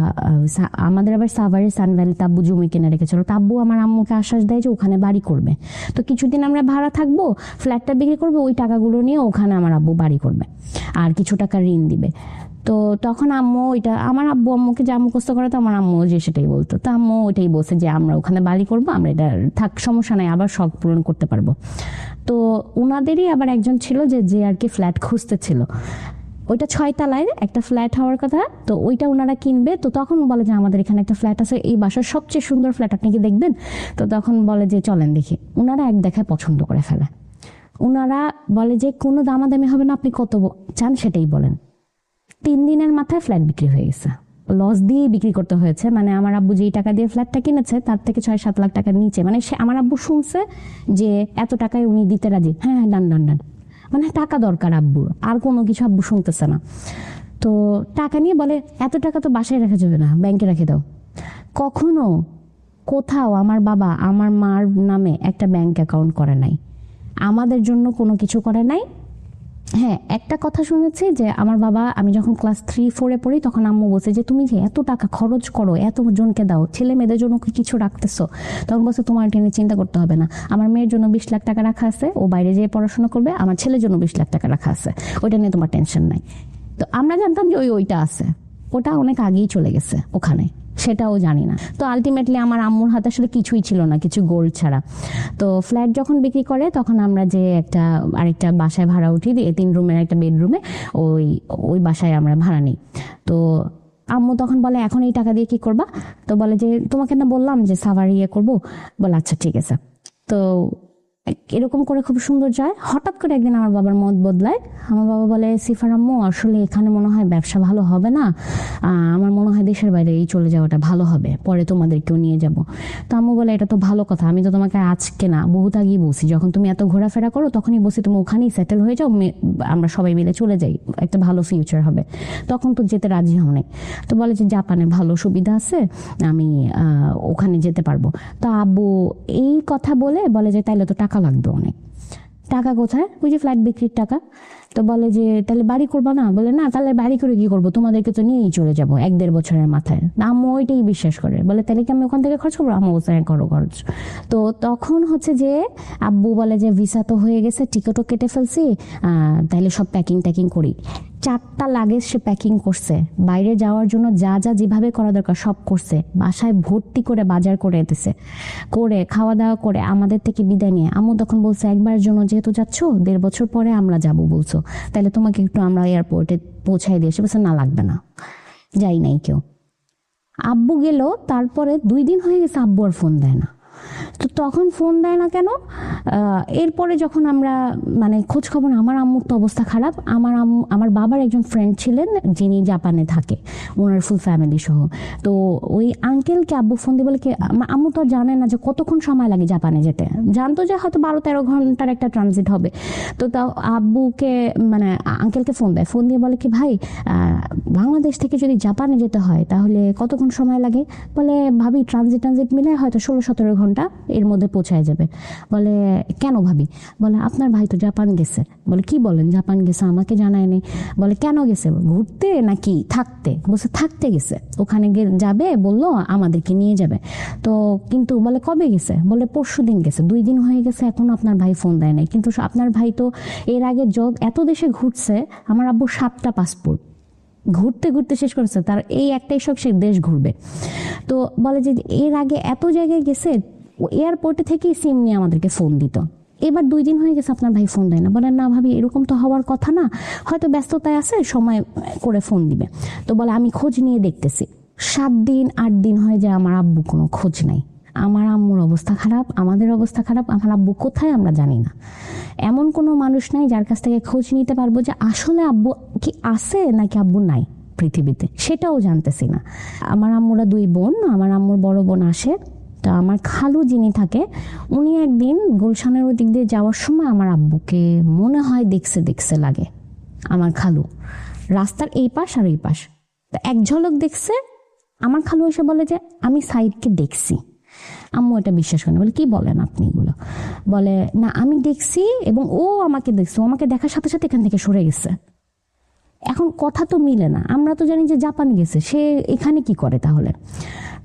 আমাদের আবার সাভারের সানভ্যালিতে আব্বু জমি কিনে রেখেছিল, তো আব্বু আমার আম্মুকে আশ্বাস দেয় যে ওখানে বাড়ি করবে, তো কিছুদিন আমরা ভাড়া থাকবো, ফ্ল্যাটটা বিক্রি করবে, ওই টাকাগুলো নিয়ে ওখানে আমার আব্বু বাড়ি করবে আর কিছু টাকা ঋণ দিবে। তো তখন আম্মু এটা আমার আব্বু আম্মুকে যা মুখস্থ করে তো আমার আম্মু যে সেটাই বলতো, তো আম্মু ওইটাই বলছে যে আমরা ওখানে বাড়ি করবো, আমরা এটা থাক সমস্যা নাই, আবার শখ পূরণ করতে পারবো। তো ওনাদেরই আবার একজন ছিল যে আর কি ফ্ল্যাট খুঁজতেছিল, ওইটা 6 তলায় একটা ফ্ল্যাট হওয়ার কথা, তো ওইটা ওনারা কিনবে। তো তখন বলে যে আমাদের এখানে একটা ফ্ল্যাট আছে, এই বাসার সবচেয়ে সুন্দর ফ্ল্যাট, আপনি কি দেখবেন? তো তখন বলে যে চলেন দেখি। ওনারা এক দেখায় পছন্দ করে ফেলে। ওনারা বলে যে কোনো দামাদামি হবে না, আপনি কত চান সেটাই বলেন। 3 দিনের মাথায় ফ্ল্যাট বিক্রি হয়ে গেছে, লস দিয়ে বিক্রি করতে হয়েছে। মানে আমার আব্বু যেই টাকা দিয়ে ফ্ল্যাটটা কিনেছে তার থেকে 6-7 লাখ টাকার নিচে, মানে সে আমার আব্বু শুনছে যে এত টাকায় উনি দিতে রাজি, হ্যাঁ ডান ডান ডান, মানে টাকা দরকার আব্বুর, আর কোনো কিছু আব্বু শুনতেছে না। তো টাকা নিয়ে বলে এত টাকা তো বাসায় রাখা যাবে না, ব্যাংকে রেখে দাও। কখনো কোথাও আমার বাবা আমার মার নামে একটা ব্যাংক অ্যাকাউন্ট করে নাই, আমাদের জন্য কোনো কিছু করে নাই। হ্যাঁ, একটা কথা শুনেছি যে আমার বাবা, আমি যখন ক্লাস 3-4-এ পড়ি তখন আম্মু বলছে যে তুমি যে এত টাকা খরচ করো, এত জনকে দাও, ছেলে মেয়েদের জন্য কিছু রাখতেছো, তখন বলছে তোমার টেনে চিন্তা করতে হবে না, আমার মেয়ের জন্য 20 লাখ টাকা রাখা আছে, ও বাইরে যেয়ে পড়াশোনা করবে, আমার ছেলের জন্য 20 লাখ টাকা রাখা আছে, ওইটা নিয়ে তোমার টেনশন নাই। তো আমরা জানতাম যে ওইটা আছে, ওটা অনেক আগেই চলে গেছে ওখানে, সেটাও জানি না। তো আলটিমেটলি আমার আম্মুর হাতে আসলে কিছুই ছিল না, কিছু গোল্ড ছাড়া। তো ফ্ল্যাট যখন বিক্রি করে তখন আমরা যে আরেকটা বাসায় ভাড়া উঠি, 3 রুমের একটা বেডরুমে, ওই বাসায় আমরা ভাড়া নিই। তো আম্মু তখন বলে এখন এই টাকা দিয়ে কি করবা? তো বলে যে তোমাকে না বললাম যে সাভার করবো। বলে আচ্ছা ঠিক আছে। তো এরকম করে খুব সুন্দর যায়। হঠাৎ করে একদিন আমার বাবার মত বদলায়। আমার বাবা বলে সিফার আম্মু আসলে এখানে মনে হয় ব্যবসা ভালো হবে না, আমার মনে হয় দেশের বাইরে চলে যাওয়াটা ভালো হবে, পরে তোমাদেরকেও নিয়ে যাব। তো আম্মু বলে এটা তো ভালো কথা, আমি তো তোমাকে আজকে না বহুত আগেই বলছি, যখন তুমি এত ঘোরাফেরা করো তখনই বলছি তুমি ওখানেই সেটেল হয়ে যাও, আমরা সবাই মিলে চলে যাই, একটা ভালো ফিউচার হবে। তখন তো যেতে রাজি হও নাই। তো বলে যে জাপানে ভালো সুবিধা আছে, আমি ওখানে যেতে পারবো। তো আব্বু এই কথা বলে যে তাইলে তো টাকা লাগবে অনেক। টাকা কোথায়? ওই যে ফ্ল্যাট বিক্রির টাকা। তো বলে যে তাহলে বাড়ি করবো না? বলে না, তাহলে বাড়ি করে কি করবো, তোমাদেরকে তো নিয়েই চলে যাবো 1-1.5 বছরের মাথায়। আম্মু ওইটাই বিশ্বাস করে, বলে তাহলে কি আমি ওখান থেকে খরচ করবো? আম্মু বলছে করো খরচ। তো তখন হচ্ছে যে আব্বু বলে যে ভিসা তো হয়ে গেছে, টিকিটও কেটে ফেলছি, তাইলে সব প্যাকিং করি। 4টা লাগেজ সে প্যাকিং করছে, বাইরে যাওয়ার জন্য যা যা যেভাবে করা দরকার সব করছে, বাসায় ভর্তি করে বাজার করে এতেছে, করে খাওয়া দাওয়া করে আমাদের থেকে বিদায় নিয়ে। আম্মু তখন বলছে একবারের জন্য যেহেতু যাচ্ছ, 1.5 বছর পরে আমরা যাব বলছো, তাহলে তোমাকে একটু আমরা এয়ারপোর্টে পৌঁছাই দিয়ে এসে। বলছে না লাগবে না, যাই নাই কেউ। আব্বু গেল, তারপরে 2 দিন হয়ে গেছে আব্বু আর ফোন দেয় না। তো তখন ফোন দেয় না কেন? এরপরে যখন আমরা মানে খোঁজ খবর, আমার আম্মুর তো অবস্থা খারাপ। আমার বাবার একজন ফ্রেন্ড ছিলেন যিনি জাপানে থাকে, ওনার ফুল ফ্যামিলি সহ। তো ওই আঙ্কেলকে আব্বু ফোন দিয়ে বলে কি, আম্মু তো জানে না যে কতক্ষণ সময় লাগে জাপানে যেতে, জানতো যে হয়তো 12-13 ঘন্টার একটা ট্রানজিট হবে। তো তাও আব্বুকে মানে আঙ্কেলকে ফোন দেয়, ফোন দিয়ে বলে কি ভাই বাংলাদেশ থেকে যদি জাপানে যেতে হয় তাহলে কতক্ষণ সময় লাগে? বলে ভাবি ট্রানজিট মিলে হয়তো 16-17 ঘন্টা এর মধ্যে পৌঁছায় যাবে। বলে কেন ভাবি? বলে আপনার ভাই তো জাপান গেছে। বলে কি বলেন, জাপান গেছে? আমাকে জানায়নি। বলে কেন গেছে, ঘুরতে নাকি থাকতে? বলছে থাকতে গেছে, ওখানে যাবে বললো আমাদেরকে নিয়ে যাবে। তো কিন্তু বলে কবে গেছে? বলে পরশুদিন গেছে। 2 দিন হয়ে গেছে এখনো আপনার ভাই ফোন দেয় নাই। কিন্তু আপনার ভাই তো এর আগে এত দেশে ঘুরছে, আমার আব্বু 7টা পাসপোর্ট, ঘুরতে শেষ করেছে, তার এই একটাই শখ সে দেশ ঘুরবে। তো বলে যে এর আগে এত জায়গায় গেছে, এয়ারপোর্টে থেকেই সিম নিয়ে আমাদেরকে ফোন দিত। এবার 2 দিন হয়ে গেছে আপনার ভাই ফোন দেয় না। বলেন না ভাবি এরকম তো হওয়ার কথা না, হয়তো ব্যস্ততায় আছে, সময় করে ফোন দিবে। তো বলে আমি খোঁজ নিয়ে দেখতেছি। 7 দিন 8 দিন হয়ে যায়, আমার আব্বু কোনো খোঁজ নাই। আমার আম্মুর অবস্থা খারাপ, আমাদের অবস্থা খারাপ, আমার আব্বু কোথায় আমরা জানি না। এমন কোনো মানুষ নাই যার কাছ থেকে খোঁজ নিতে পারবো যে আসলে আব্বু কি আছে নাকি আব্বু নাই পৃথিবীতে, সেটাও জানতেছি না। আমার আম্মুরা 2 বোন, আমার আম্মুর বড় বোন আসে। তা আমার খালু যিনি থাকে, উনি একদিন গুলশানের ওই দিক দিয়ে যাওয়ার সময় আমার আব্বুকে মনে হয় দেখছে লাগে। আমার খালু রাস্তার এই পাশ আর এই পাশ, এক ঝলক দেখছে। আমার খালু এসে বলে যে আমি সাইদকে দেখছি। আম্মু এটা বিশ্বাস করেন, বলে কি বলেন আপনি এগুলো? বলে না আমি দেখছি এবং ও আমাকে দেখছে, ও আমাকে দেখার সাথে সাথে এখান থেকে সরে গেছে। এখন কথা তো মিলে না, আমরা তো জানি যে জাপান গেছে, সে এখানে কি করে তাহলে?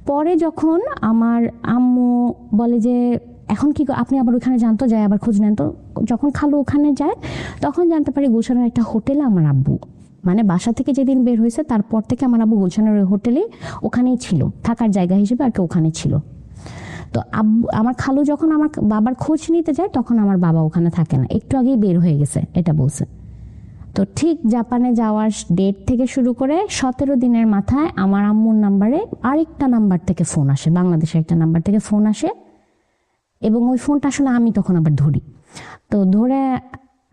পরে যখন আমার আম্মু বলে যে এখন কি আপনি আবার ওখানে জানতো যায়, আবার খোঁজ নেন তো। যখন খালু ওখানে যায় তখন জানতে পারি গুলশানের একটা হোটেলে আমার আব্বু মানে বাসা থেকে যেদিন বের হয়েছে তারপর থেকে আমার আব্বু গুলশানের ওই হোটেলে ওখানেই ছিল, থাকার জায়গা হিসেবে আর কি ওখানে ছিল। তো আমার খালু যখন আমার বাবার খোঁজ নিতে যায় তখন আমার বাবা ওখানে থাকে না, একটু আগেই বের হয়ে গেছে এটা বলছে। তো ঠিক জাপানে যাওয়ার ডেট থেকে শুরু করে 17 দিনের মাথায় আমার আম্মুর নাম্বারে আরেকটা নাম্বার থেকে ফোন আসে, বাংলাদেশের একটা নাম্বার থেকে ফোন আসে, এবং ওই ফোনটা আসলে আমি তখন আবার ধরি। তো ধরে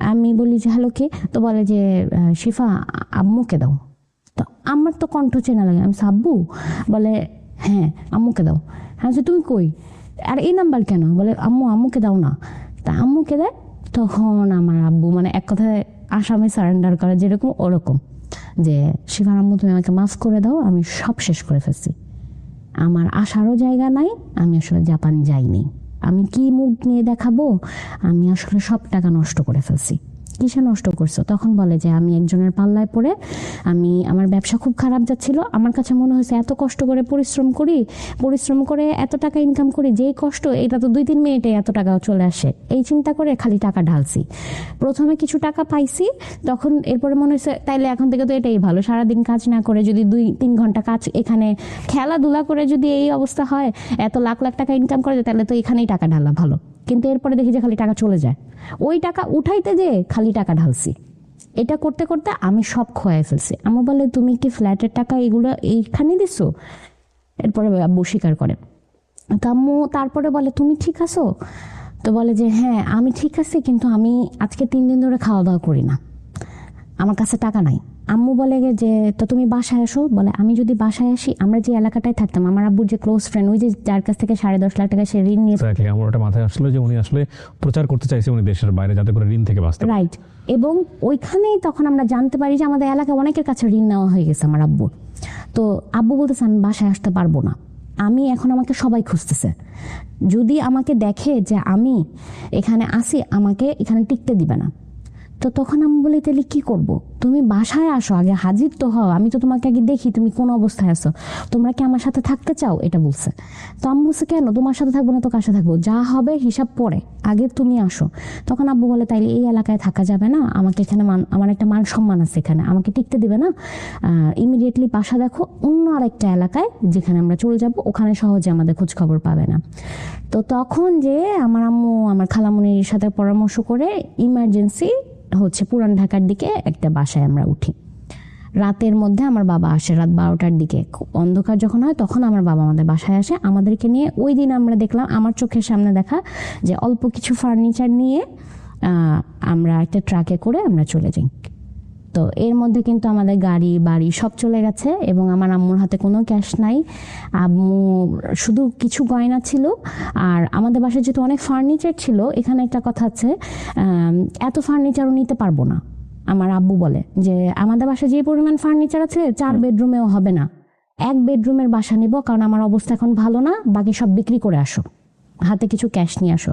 আমি বলি যে হ্যালো কে, তো বলে যে শিফা আম্মুকে দাও। তো আমার তো কণ্ঠ চেনা লাগে, আমি আব্বু, বলে হ্যাঁ আম্মুকে দাও। হ্যাঁ তুমি কই, আর এই নাম্বার কেন, বলে আম্মুকে দাও না। তা আম্মুকে দেয়, তখন আমার আব্বু মানে এক কথায় আসামে সারেন্ডার করে যেরকম ওরকম, যে শিফার আম্মু তুমি আমাকে মাফ করে দাও, আমি সব শেষ করে ফেলছি, আমার আসারও জায়গা নাই, আমি আসলে জাপান যাইনি, আমি কি মুখ নিয়ে দেখাবো, আমি আসলে সব টাকা নষ্ট করে ফেলছি। কিসে নষ্ট করছো? তখন বলে যে আমি একজনের পাল্লায় পড়ে আমার ব্যবসা খুব খারাপ যাচ্ছিল, আমার কাছে মনে হয়েছে এত কষ্ট করে পরিশ্রম করে এত টাকা ইনকাম করি, যেই কষ্ট এটা তো 2-3 মিনিটে এত টাকা চলে আসে, এই চিন্তা করে খালি টাকা ঢালছি। প্রথমে কিছু টাকা পাইছি, তখন এরপরে মনে হয়েছে তাইলে এখন থেকে তো এটাই ভালো, সারাদিন কাজ না করে যদি 2-3 ঘন্টা কাজ এখানে খেলাধুলা করে যদি এই অবস্থা হয়, এত লাখ লাখ টাকা ইনকাম করে তাহলে তো এখানেই টাকা ঢালা ভালো। কিন্তু এরপরে দেখি যে খালি টাকা চলে যায়, ওই টাকা উঠাইতে যে খালি টাকা ঢালছি, এটা করতে করতে আমি সব খোয়াই ফেলছি। আমি বলে তুমি কি ফ্ল্যাটের টাকা এগুলো এইখানে দিছো? এরপরে আব্বু স্বীকার করে। তো আম্মু তারপরে বলে তুমি ঠিক আছো? তো বলে যে হ্যাঁ আমি ঠিক আছি, কিন্তু আমি আজকে 3 দিন ধরে খাওয়া দাওয়া করি না, আমার কাছে টাকা নাই। আম্মু বলে যে তো তুমি বাসায় আসো। বলে আমি যদি বাসায় আসি, আমরা যে এলাকাটায় থাকতাম, আমার আব্বুর যে ক্লোজ ফ্রেন্ড, ওই যে যার কাছ থেকে 10.5 লাখ টাকা সে ঋণ নিয়ে, আমার ওটা মাথায় আসলো যে উনি আসলে প্রচার করতে চাইছে উনি দেশের বাইরে, যাতে করে ঋণ থেকে বাঁচতে। রাইট। এবং ওইখানেই তখন আমরা জানতে পারি যে আমাদের এলাকায় অনেকের কাছে ঋণ নেওয়া হয়ে গেছে আমার আব্বুর। তো আব্বু বলতেছে আমি বাসায় আসতে পারবো না, আমি এখন আমাকে সবাই খুঁজতেছে, যদি আমাকে দেখে যে আমি এখানে আসি আমাকে এখানে টিকতে দিবে না। তো তখন আমি বলি তাহলে কি করব, তুমি বাসায় আসো, আগে হাজির তো হও, আমি তো তোমাকে আগে দেখি তুমি কোন অবস্থায় আছো, তোমরা কি আমার সাথে থাকতে চাও, এটা বলছে। তো আম্মু বলছে কেন তোমার সাথে থাকবো না তো কার সাথে থাকবো, যা হবে হিসাব পরে, আগে তুমি আসো। তখন আব্বু বলে তাইলে এই এলাকায় থাকা যাবে না, আমাকে এখানে আমার একটা মান সম্মান আছে, এখানে আমাকে টিকতে দিবে না, ইমিডিয়েটলি বাসা দেখো অন্য আরেকটা এলাকায় যেখানে আমরা চলে যাব, ওখানে সহজে আমাদের খোঁজ খবর পাবে না। তো তখন যে আমার আম্মু আমার খালামুনির সাথে পরামর্শ করে ইমার্জেন্সি পুরান ঢাকার দিকে একটা বাসায় আমরা উঠি। রাতের মধ্যে আমার বাবা আসে, রাত 12টার দিকে অন্ধকার যখন হয় তখন আমার বাবা আমাদের বাসায় আসে আমাদেরকে নিয়ে। ওই দিন আমরা দেখলাম, আমার চোখের সামনে দেখা, যে অল্প কিছু ফার্নিচার নিয়ে আমরা একটা ট্রাকে করে আমরা চলে যাই। তো এর মধ্যে কিন্তু আমাদের গাড়ি বাড়ি সব চলে গেছে, এবং আমার আম্মুর হাতে কোনো ক্যাশ নাই, আম্মু শুধু কিছু গয়না ছিল। আর আমাদের বাসায় যেহেতু অনেক ফার্নিচার ছিল, এখানে একটা কথা আছে, এত ফার্নিচারও নিতে পারবো না। আমার আব্বু বলে যে আমাদের বাসায় যে পরিমাণ ফার্নিচার আছে 4 বেডরুমেও হবে না, 1 বেডরুমের বাসা নিব, কারণ আমার অবস্থা এখন ভালো না, বাকি সব বিক্রি করে আসো, হাতে কিছু ক্যাশ নিয়ে আসো।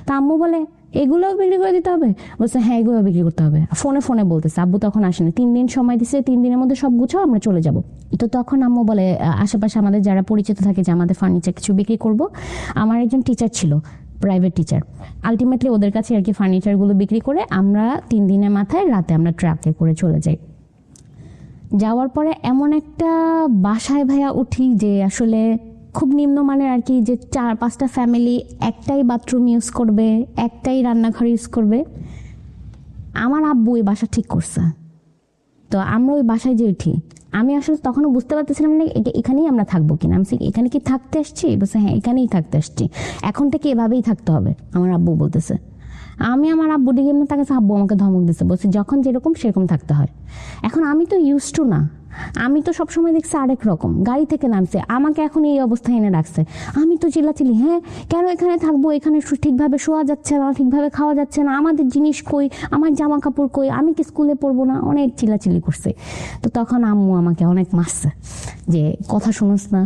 তা আম্মু বলে এগুলোও বিক্রি করে দিতে হবে? বলছে হ্যাঁ এগুলো বিক্রি করতে হবে। ফোনে বলতেছে, আব্বু তখন আসেনি, 3 দিন সময় দিছে, 3 দিনের মধ্যে সব গুছাও আমরা চলে যাব। তো তখন আম্মু বলে আশেপাশে আমাদের যারা পরিচিত থাকে যে আমাদের ফার্নিচার কিছু বিক্রি করব। আমার একজন টিচার ছিল, প্রাইভেট টিচার, আলটিমেটলি ওদের কাছে আর কি ফার্নিচারগুলো বিক্রি করে আমরা 3 দিনের মাথায় রাতে আমরা ট্রাকে করে চলে যাই। যাওয়ার পরে এমন একটা বাসায় ভাইয়া উঠি যে আসলে খুব নিম্নমানের আর কি, যে 4-5টা ফ্যামিলি একটাই বাথরুম ইউজ করবে, একটাই রান্নাঘর ইউজ করবে। আমার আব্বু ওই বাসা ঠিক করছে। তো আমরা ওই বাসায় যে উঠি, আমি আসলে তখনও বুঝতে পারতেছিলাম না এখানেই আমরা থাকবো কিনা। আমি এখানে কি থাকতে আসছি? বলছে হ্যাঁ এখানেই থাকতে আসছি, এখন থেকে এভাবেই থাকতে হবে, আমার আব্বু বলতেছে। আমি আমার আব্বু দিকে এমনি তাকে, আব্বু আমাকে ধমক দিচ্ছে, বলছে যখন যেরকম সেরকম থাকতে হয়। এখন আমি তো ইউজ টু না, আমি তো সবসময় দেখছি আরেক রকম, গাড়ি থেকে নামছে আমাকে এখন এই অবস্থায় এনে রাখছে, আমি তো চিল্লাচিল্লি, হ্যাঁ কেন এখানে থাকবো, এখানে ঠিকভাবে শোয়া যাচ্ছে না, ঠিকভাবে খাওয়া যাচ্ছে না, আমাদের জিনিস কই, আমার জামা কাপড় কই, আমি কি স্কুলে পড়বো না, অনেক চিল্লাচিল্লি করছে। তো তখন আম্মু আমাকে অনেক মারছে যে কথা শুনোস না,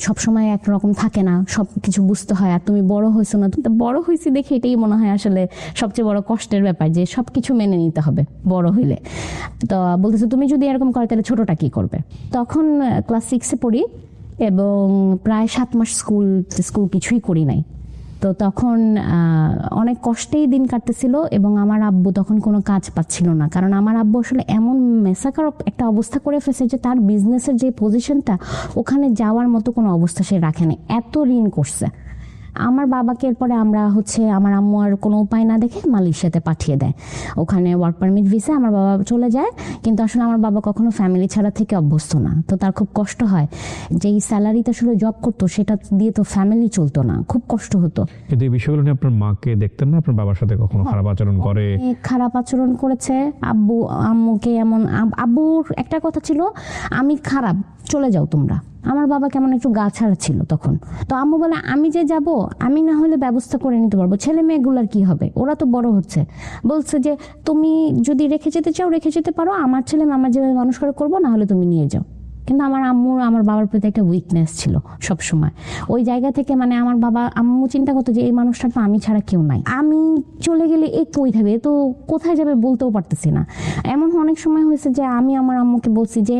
সবসময় একরকম থাকে না, সব কিছু বুঝতে হয়, আর তুমি বড় হয়েছো না। তো বড় হয়েছি দেখে এটাই মনে হয় আসলে সবচেয়ে বড় কষ্টের ব্যাপার, যে সব কিছু মেনে নিতে হবে বড় হইলে। তো বলতেছে তুমি যদি এরকম করো তাহলে ছোটটা কি করবে। তখন ক্লাস 6-এ পড়ি এবং প্রায় 7 মাস স্কুল কিছুই করি নাই। তো তো তখন অনেক কষ্টেই দিন কাটতেছিল এবং আমার আব্বু তখন কোনো কাজ পাচ্ছিল না, কারণ আমার আব্বু আসলে এমন মেসাকার একটা অবস্থা করে ফেলছে যে তার বিজনেসের যে পজিশনটা ওখানে যাওয়ার মতো কোনো অবস্থা সে রাখেনি, এত ঋণ করছে। আমার বাবাকে এরপরে আমরা আমার আম্মু আর কোনো উপায় না দেখে মালয়েশিয়াতে পাঠিয়ে দেয়, ওখানে ওয়ার্ক পারমিট ভিসা আমার বাবা চলে যায়। কিন্তু আসলে আমার বাবা কখনো ফ্যামিলি ছাড়া থেকে অভ্যস্ত না, তো তার খুব কষ্ট হয় যে এই স্যালারিতে আসলে জব করতো সেটা দিয়ে তো ফ্যামিলি চলতো না, খুব কষ্ট হতো। কিন্তু এই বিষয়গুলো নিয়ে আপনার মাকে দেখতেন না? আপনার বাবার সাথে কখনো খারাপ আচরণ করে? খারাপ আচরণ করেছে আব্বু আম্মুকে, এমন আব্বুর একটা কথা ছিল, আমি খারাপ, চলে যাও তোমরা। আমার বাবা কেমন একটু গা ছাড়া ছিল তখন, তো আম্মু বলে আমি যে যাব, আমি না হলে ব্যবস্থা করে নিতে পারবো, ছেলে মেয়েগুলার কি হবে, ওরা তো বড় হচ্ছে। বলছে যে তুমি যদি রেখে যেতে চাও রেখে যেতে পারো, আমার ছেলে আমার যেভাবে মানুষ করে করবো, না হলে তুমি নিয়ে যাও। কিন্তু আমার আম্মুর আমার বাবার প্রতি একটা উইকনেস ছিল সব সময়। ওই জায়গা থেকে মানে আমার বাবা আম্মু চিন্তা করতো যে এই মানুষটা তো আমি ছাড়া কেউ নাই, আমি চলে গেলে এ কই থাকবে, তো কোথায় যাবে বলতেও পারতেছি না। এমন অনেক সময় হয়েছে যে আমি আমার আম্মুকে বলছি যে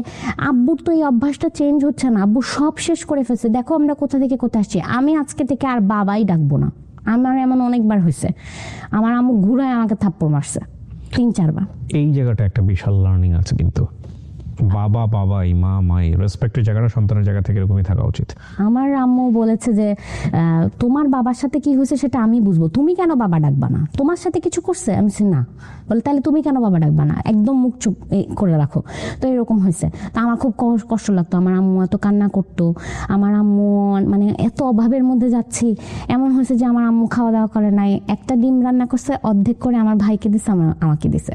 আব্বুর তো এই অভ্যাসটা চেঞ্জ হচ্ছে না, আব্বু সব শেষ করে ফেলছে, দেখো আমরা কোথা থেকে কোথায় আসছি, আমি আজকে থেকে আর বাবাই ডাকবো না। আমার এমন অনেকবার হয়েছে, আমার আম্মু ঘুরায় আমাকে থাপ্পড় মারছে 3-4 বার। এই জায়গাটা একটা বিশাল লার্নিং আছে, কিন্তু বাবা বাবাই, মা মাই, রেসপেক্টের জায়গাটা সন্তানের জায়গা থেকে এরকমই থাকা উচিত। আমার আম্মু বলেছে যে তোমার বাবার সাথে কি হয়েছে সেটা আমি বুঝবো, তুমি কেন বাবা ডাকবা না, তোমার সাথে কিছু করছে? আমি বলছি না। বলে তাহলে তুমি কেন বাবা ডাকবা না, একদম মুখ চুপ করে রাখো। তো এরকম হয়েছে, তা আমার খুব কষ্ট লাগতো। আমার আম্মু এত কান্না করতো, আমার আম্মু মানে এত অভাবের মধ্যে যাচ্ছি। এমন হয়েছে যে আমার আম্মু খাওয়া দাওয়া করে নাই, একটা ডিম রান্না করছে অর্ধেক করে আমার ভাইকে দিছে, আমাকে দিছে।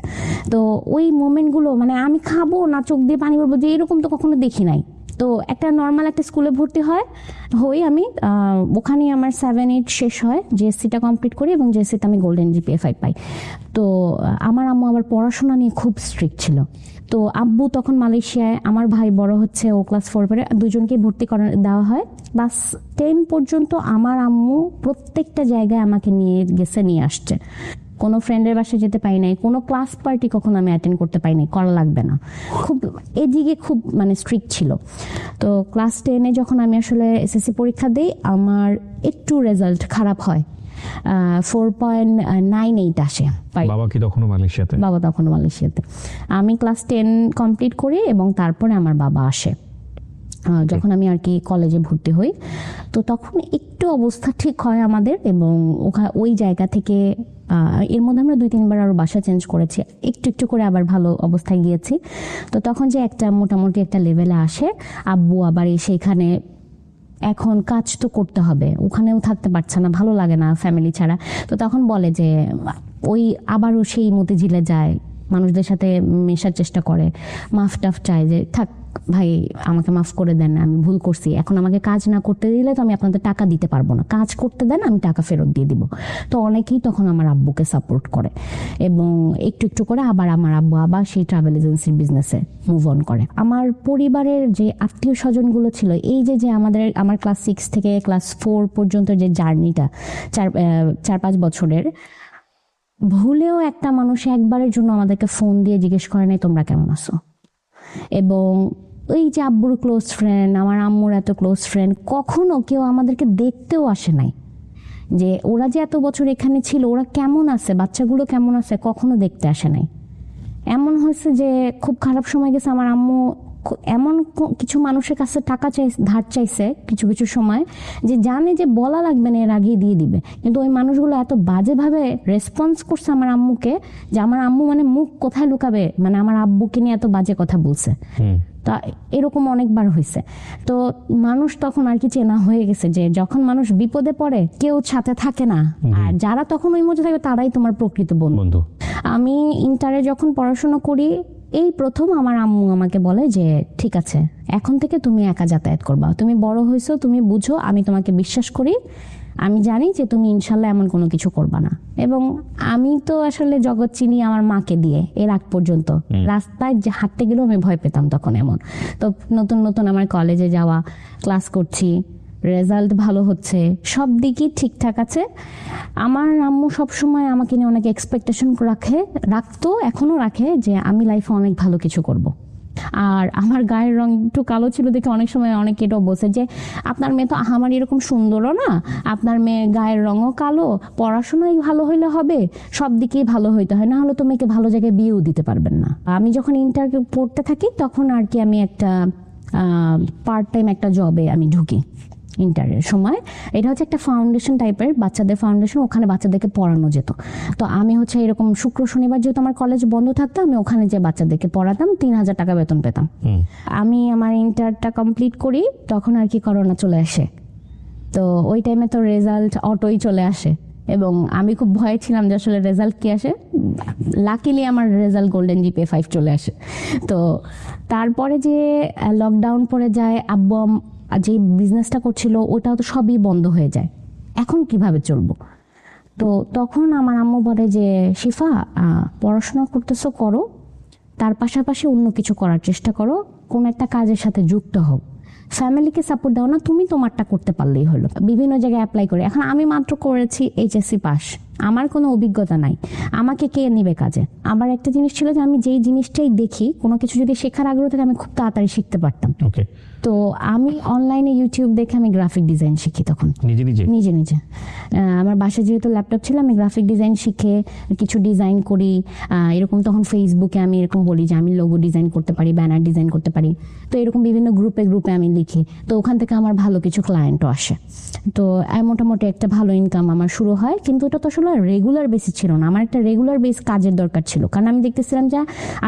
তো ওই মোমেন্টগুলো মানে আমি খাবো না, চোখ দিয়ে পানি পড়বো, যে এরকম তো কখনো দেখি নাই। তো একটা নর্মাল একটা স্কুলে ভর্তি হই আমি, ওখানে আমার 7-8 শেষ হয়, জিএসসিটা কমপ্লিট করি এবং জিএসসিতে আমি গোল্ডেন জিপিএ 5 পাই। তো আমার আম্মু আবার পড়াশোনা নিয়ে খুব স্ট্রিক্ট ছিল। তো আব্বু তখন মালয়েশিয়ায়, আমার ভাই বড় হচ্ছে, ও ক্লাস 4 পড়ে, দুজনকেই ভর্তি দেওয়া হয়। ক্লাস 10 পর্যন্ত আমার আম্মু প্রত্যেকটা জায়গায় আমাকে নিয়ে গেছে, নিয়ে আসছে। কোনো ফ্রেন্ডের বাসায় যেতে পারি নাই, কোনো ক্লাস পার্টি কখনো আমি অ্যাটেন্ড করতে পারি নাই, করা লাগবে না, খুব এদিকে খুব মানে স্ট্রিক্ট ছিল। তো ক্লাস 10-এ যখন আমি আসলে এসএসসি পরীক্ষা দিই, আমার একটু রেজাল্ট খারাপ হয়, 4.98 আসে। বাবা কি তখনও মালয়েশিয়াতে? বাবা তখনও মালয়েশিয়াতে। আমি ক্লাস 10 কমপ্লিট করি এবং তারপরে আমার বাবা আসে যখন আমি আর কি কলেজে ভর্তি হই। তো তখন একটু অবস্থা ঠিক হয় আমাদের, এবং ওই জায়গা থেকে এর মধ্যে আমরা 2-3 বার আরো বাসা চেঞ্জ করেছি, একটু একটু করে আবার ভালো অবস্থায় গিয়েছি। তো তখন যে একটা মোটামুটি একটা লেভেলে আসে, আব্বু আবার এসে এখানে এখন কাজ তো করতে হবে, ওখানেও থাকতে পারছে না, ভালো লাগে না ফ্যামিলি ছাড়া। তো তখন বলে যে ওই আবারও সেই মতিঝিলে যায়, মানুষদের সাথে মেশার চেষ্টা করে, মাফ টাফ চায় যে থাক ভাই আমাকে মাফ করে দেন, আমি ভুল করছি, এখন আমাকে কাজ না করতে দিলে তো আমি আপনাদের টাকা দিতে পারবো না, কাজ করতে দেন আমি টাকা ফেরত দিয়ে দিব। তো অনেকেই তখন আমার আব্বুকে সাপোর্ট করে এবং একটু একটু করে আবার আমার আব্বু আবার সেই ট্রাভেল এজেন্সির বিজনেসে মুভ অন করে। আমার পরিবারের যে আত্মীয় স্বজনগুলো ছিল, এই যে আমার ক্লাস 6 থেকে ক্লাস 4 পর্যন্ত যে জার্নিটা 4-5 বছরের, ভুলেও একটা মানুষ একবারের জন্য আমাদেরকে ফোন দিয়ে জিজ্ঞেস করে নাই তোমরা কেমন আছো। এবং ওই যে আব্বুর ক্লোজ ফ্রেন্ড, আমার আম্মুর এত ক্লোজ ফ্রেন্ড, কখনো কেউ আমাদেরকে দেখতেও আসে নাই, যে ওরা যে এত বছর এখানে ছিল ওরা কেমন আছে, বাচ্চাগুলো কেমন আছে, কখনো দেখতে আসে নাই। এমন হয়েছে যে খুব খারাপ সময় গেছে, আমার আম্মু এমন কিছু মানুষের কাছে টাকা ধার চাইছে কিছু কিছু সময়, যে জানে যে বলা লাগবে না, এর আগেই দিয়ে দিবে, কিন্তু ওই মানুষগুলো এত বাজেভাবে রেসপন্স করছে আমার আম্মুকে, যে আমার আম্মু মানে মুখ কোথায় লুকাবে, মানে আমার আব্বুকে নিয়ে এত বাজে কথা বলছে। তা এরকম অনেকবার হয়েছে। তো মানুষ তখন আর কি চেনা হয়ে গেছে, যে যখন মানুষ বিপদে পড়ে কেউ সাথে থাকে না, আর যারা তখন ওই মধ্যে থাকবে তারাই তোমার প্রকৃত বন্ধু। আমি ইন্টারে যখন পড়াশোনা করি, এই প্রথম আমার আম্মু আমাকে বলে যে ঠিক আছে এখন থেকে তুমি একা যাতায়াত করবা, তুমি বড় হয়েছো, তুমি বুঝো, আমি তোমাকে বিশ্বাস করি, আমি জানি যে তুমি ইনশাল্লাহ এমন কোনো কিছু করবা না। এবং আমি তো আসলে জগৎ চিনি আমার মাকে দিয়ে, এর আগ পর্যন্ত রাস্তায় যে হাঁটতে গেলেও আমি ভয় পেতাম তখন। এমন তো নতুন নতুন আমার কলেজে যাওয়া, ক্লাস করছি, রেজাল্ট ভালো হচ্ছে, সব দিকই ঠিকঠাক আছে। আমার আম্মু সবসময় আমাকে নিয়ে অনেক এক্সপেকটেশন রাখতো, এখনো রাখে, যে আমি লাইফে অনেক ভালো কিছু করব। আর আমার গায়ের রং একটু কালো ছিল দেখে অনেক সময় অনেকে এটাও বলছে যে আপনার মেয়ে তো আমার এরকম সুন্দরও না, আপনার মেয়ে গায়ের রঙও কালো, পড়াশোনাই ভালো হইলে হবে, সব দিকেই ভালো হইতে হয়, না হলে তো মেয়েকে ভালো জায়গায় বিয়েও দিতে পারবেন না। আমি যখন ইন্টার পড়তে থাকি তখন আর কি আমি একটা পার্ট টাইম একটা জবে আমি ঢুকি ইন্টারের সময়। এটা হচ্ছে একটা ফাউন্ডেশন টাইপের, বাচ্চাদের ফাউন্ডেশন, ওখানে বাচ্চাদেরকে পড়ানো যেত। তো আমি হচ্ছে এরকম শুক্র শনিবার যেহেতু আমার কলেজ বন্ধ থাকতো, আমি ওখানে যে বাচ্চাদেরকে পড়াতাম, 3,000 টাকা বেতন পেতাম। আমি আমার ইন্টারটা কমপ্লিট করি তখন আর কি করোনা চলে আসে। তো ওই টাইমে তো রেজাল্ট অটোই চলে আসে এবং আমি খুব ভয়ে ছিলাম যে আসলে রেজাল্ট কি আসে। লাকিলি আমার রেজাল্ট গোল্ডেন জিপিএ 5 চলে আসে। তো তারপরে যে লকডাউন পড়ে যায়, আব্বু যে বিজনেসটা করছিল ওটাও তো সবই বন্ধ হয়ে যায়, এখন কিভাবে চলবো? তো তখন আমার আম্মু বলে যে শিফা, পড়াশোনা করতেছো করো, তার পাশাপাশি অন্য কিছু করার চেষ্টা করো, কোন একটা কাজের সাথে যুক্ত হও, ফ্যামিলিকে সাপোর্ট দাও না, তুমি তোমারটা করতে পারলেই হলো। বিভিন্ন জায়গায় অ্যাপ্লাই করে, এখন আমি মাত্র করেছি এইচএসসি পাস, আমার কোনো অভিজ্ঞতা নাই, আমাকে কে নিবে কাজে? আমার একটা জিনিস ছিল যে আমি যেই জিনিসটাই দেখি, কোনো কিছু যদি শেখার আগ্রহ থাকে আমি খুব তাড়াতাড়ি শিখতে পারতাম। তো আমি অনলাইনে ইউটিউব দেখে আমি গ্রাফিক ডিজাইন শিখি তখন নিজে নিজে। আমার বাসায় যেহেতু ল্যাপটপ ছিল, আমি গ্রাফিক ডিজাইন শিখে কিছু ডিজাইন করি। এরকম তখন ফেসবুকে আমি এরকম বলি যে আমি লোগো ডিজাইন করতে পারি, ব্যানার ডিজাইন করতে পারি। তো এরকম বিভিন্ন গ্রুপে আমি লিখি। তো ওখান থেকে আমার ভালো কিছু ক্লায়েন্টও আসে। তো মোটামুটি একটা ভালো ইনকাম আমার শুরু হয়, কিন্তু এটা তো আসলে রেগুলার বেসিস ছিল না, আমার একটা রেগুলার বেস কাজের দরকার ছিল। কারণ আমি দেখতেছিলাম যে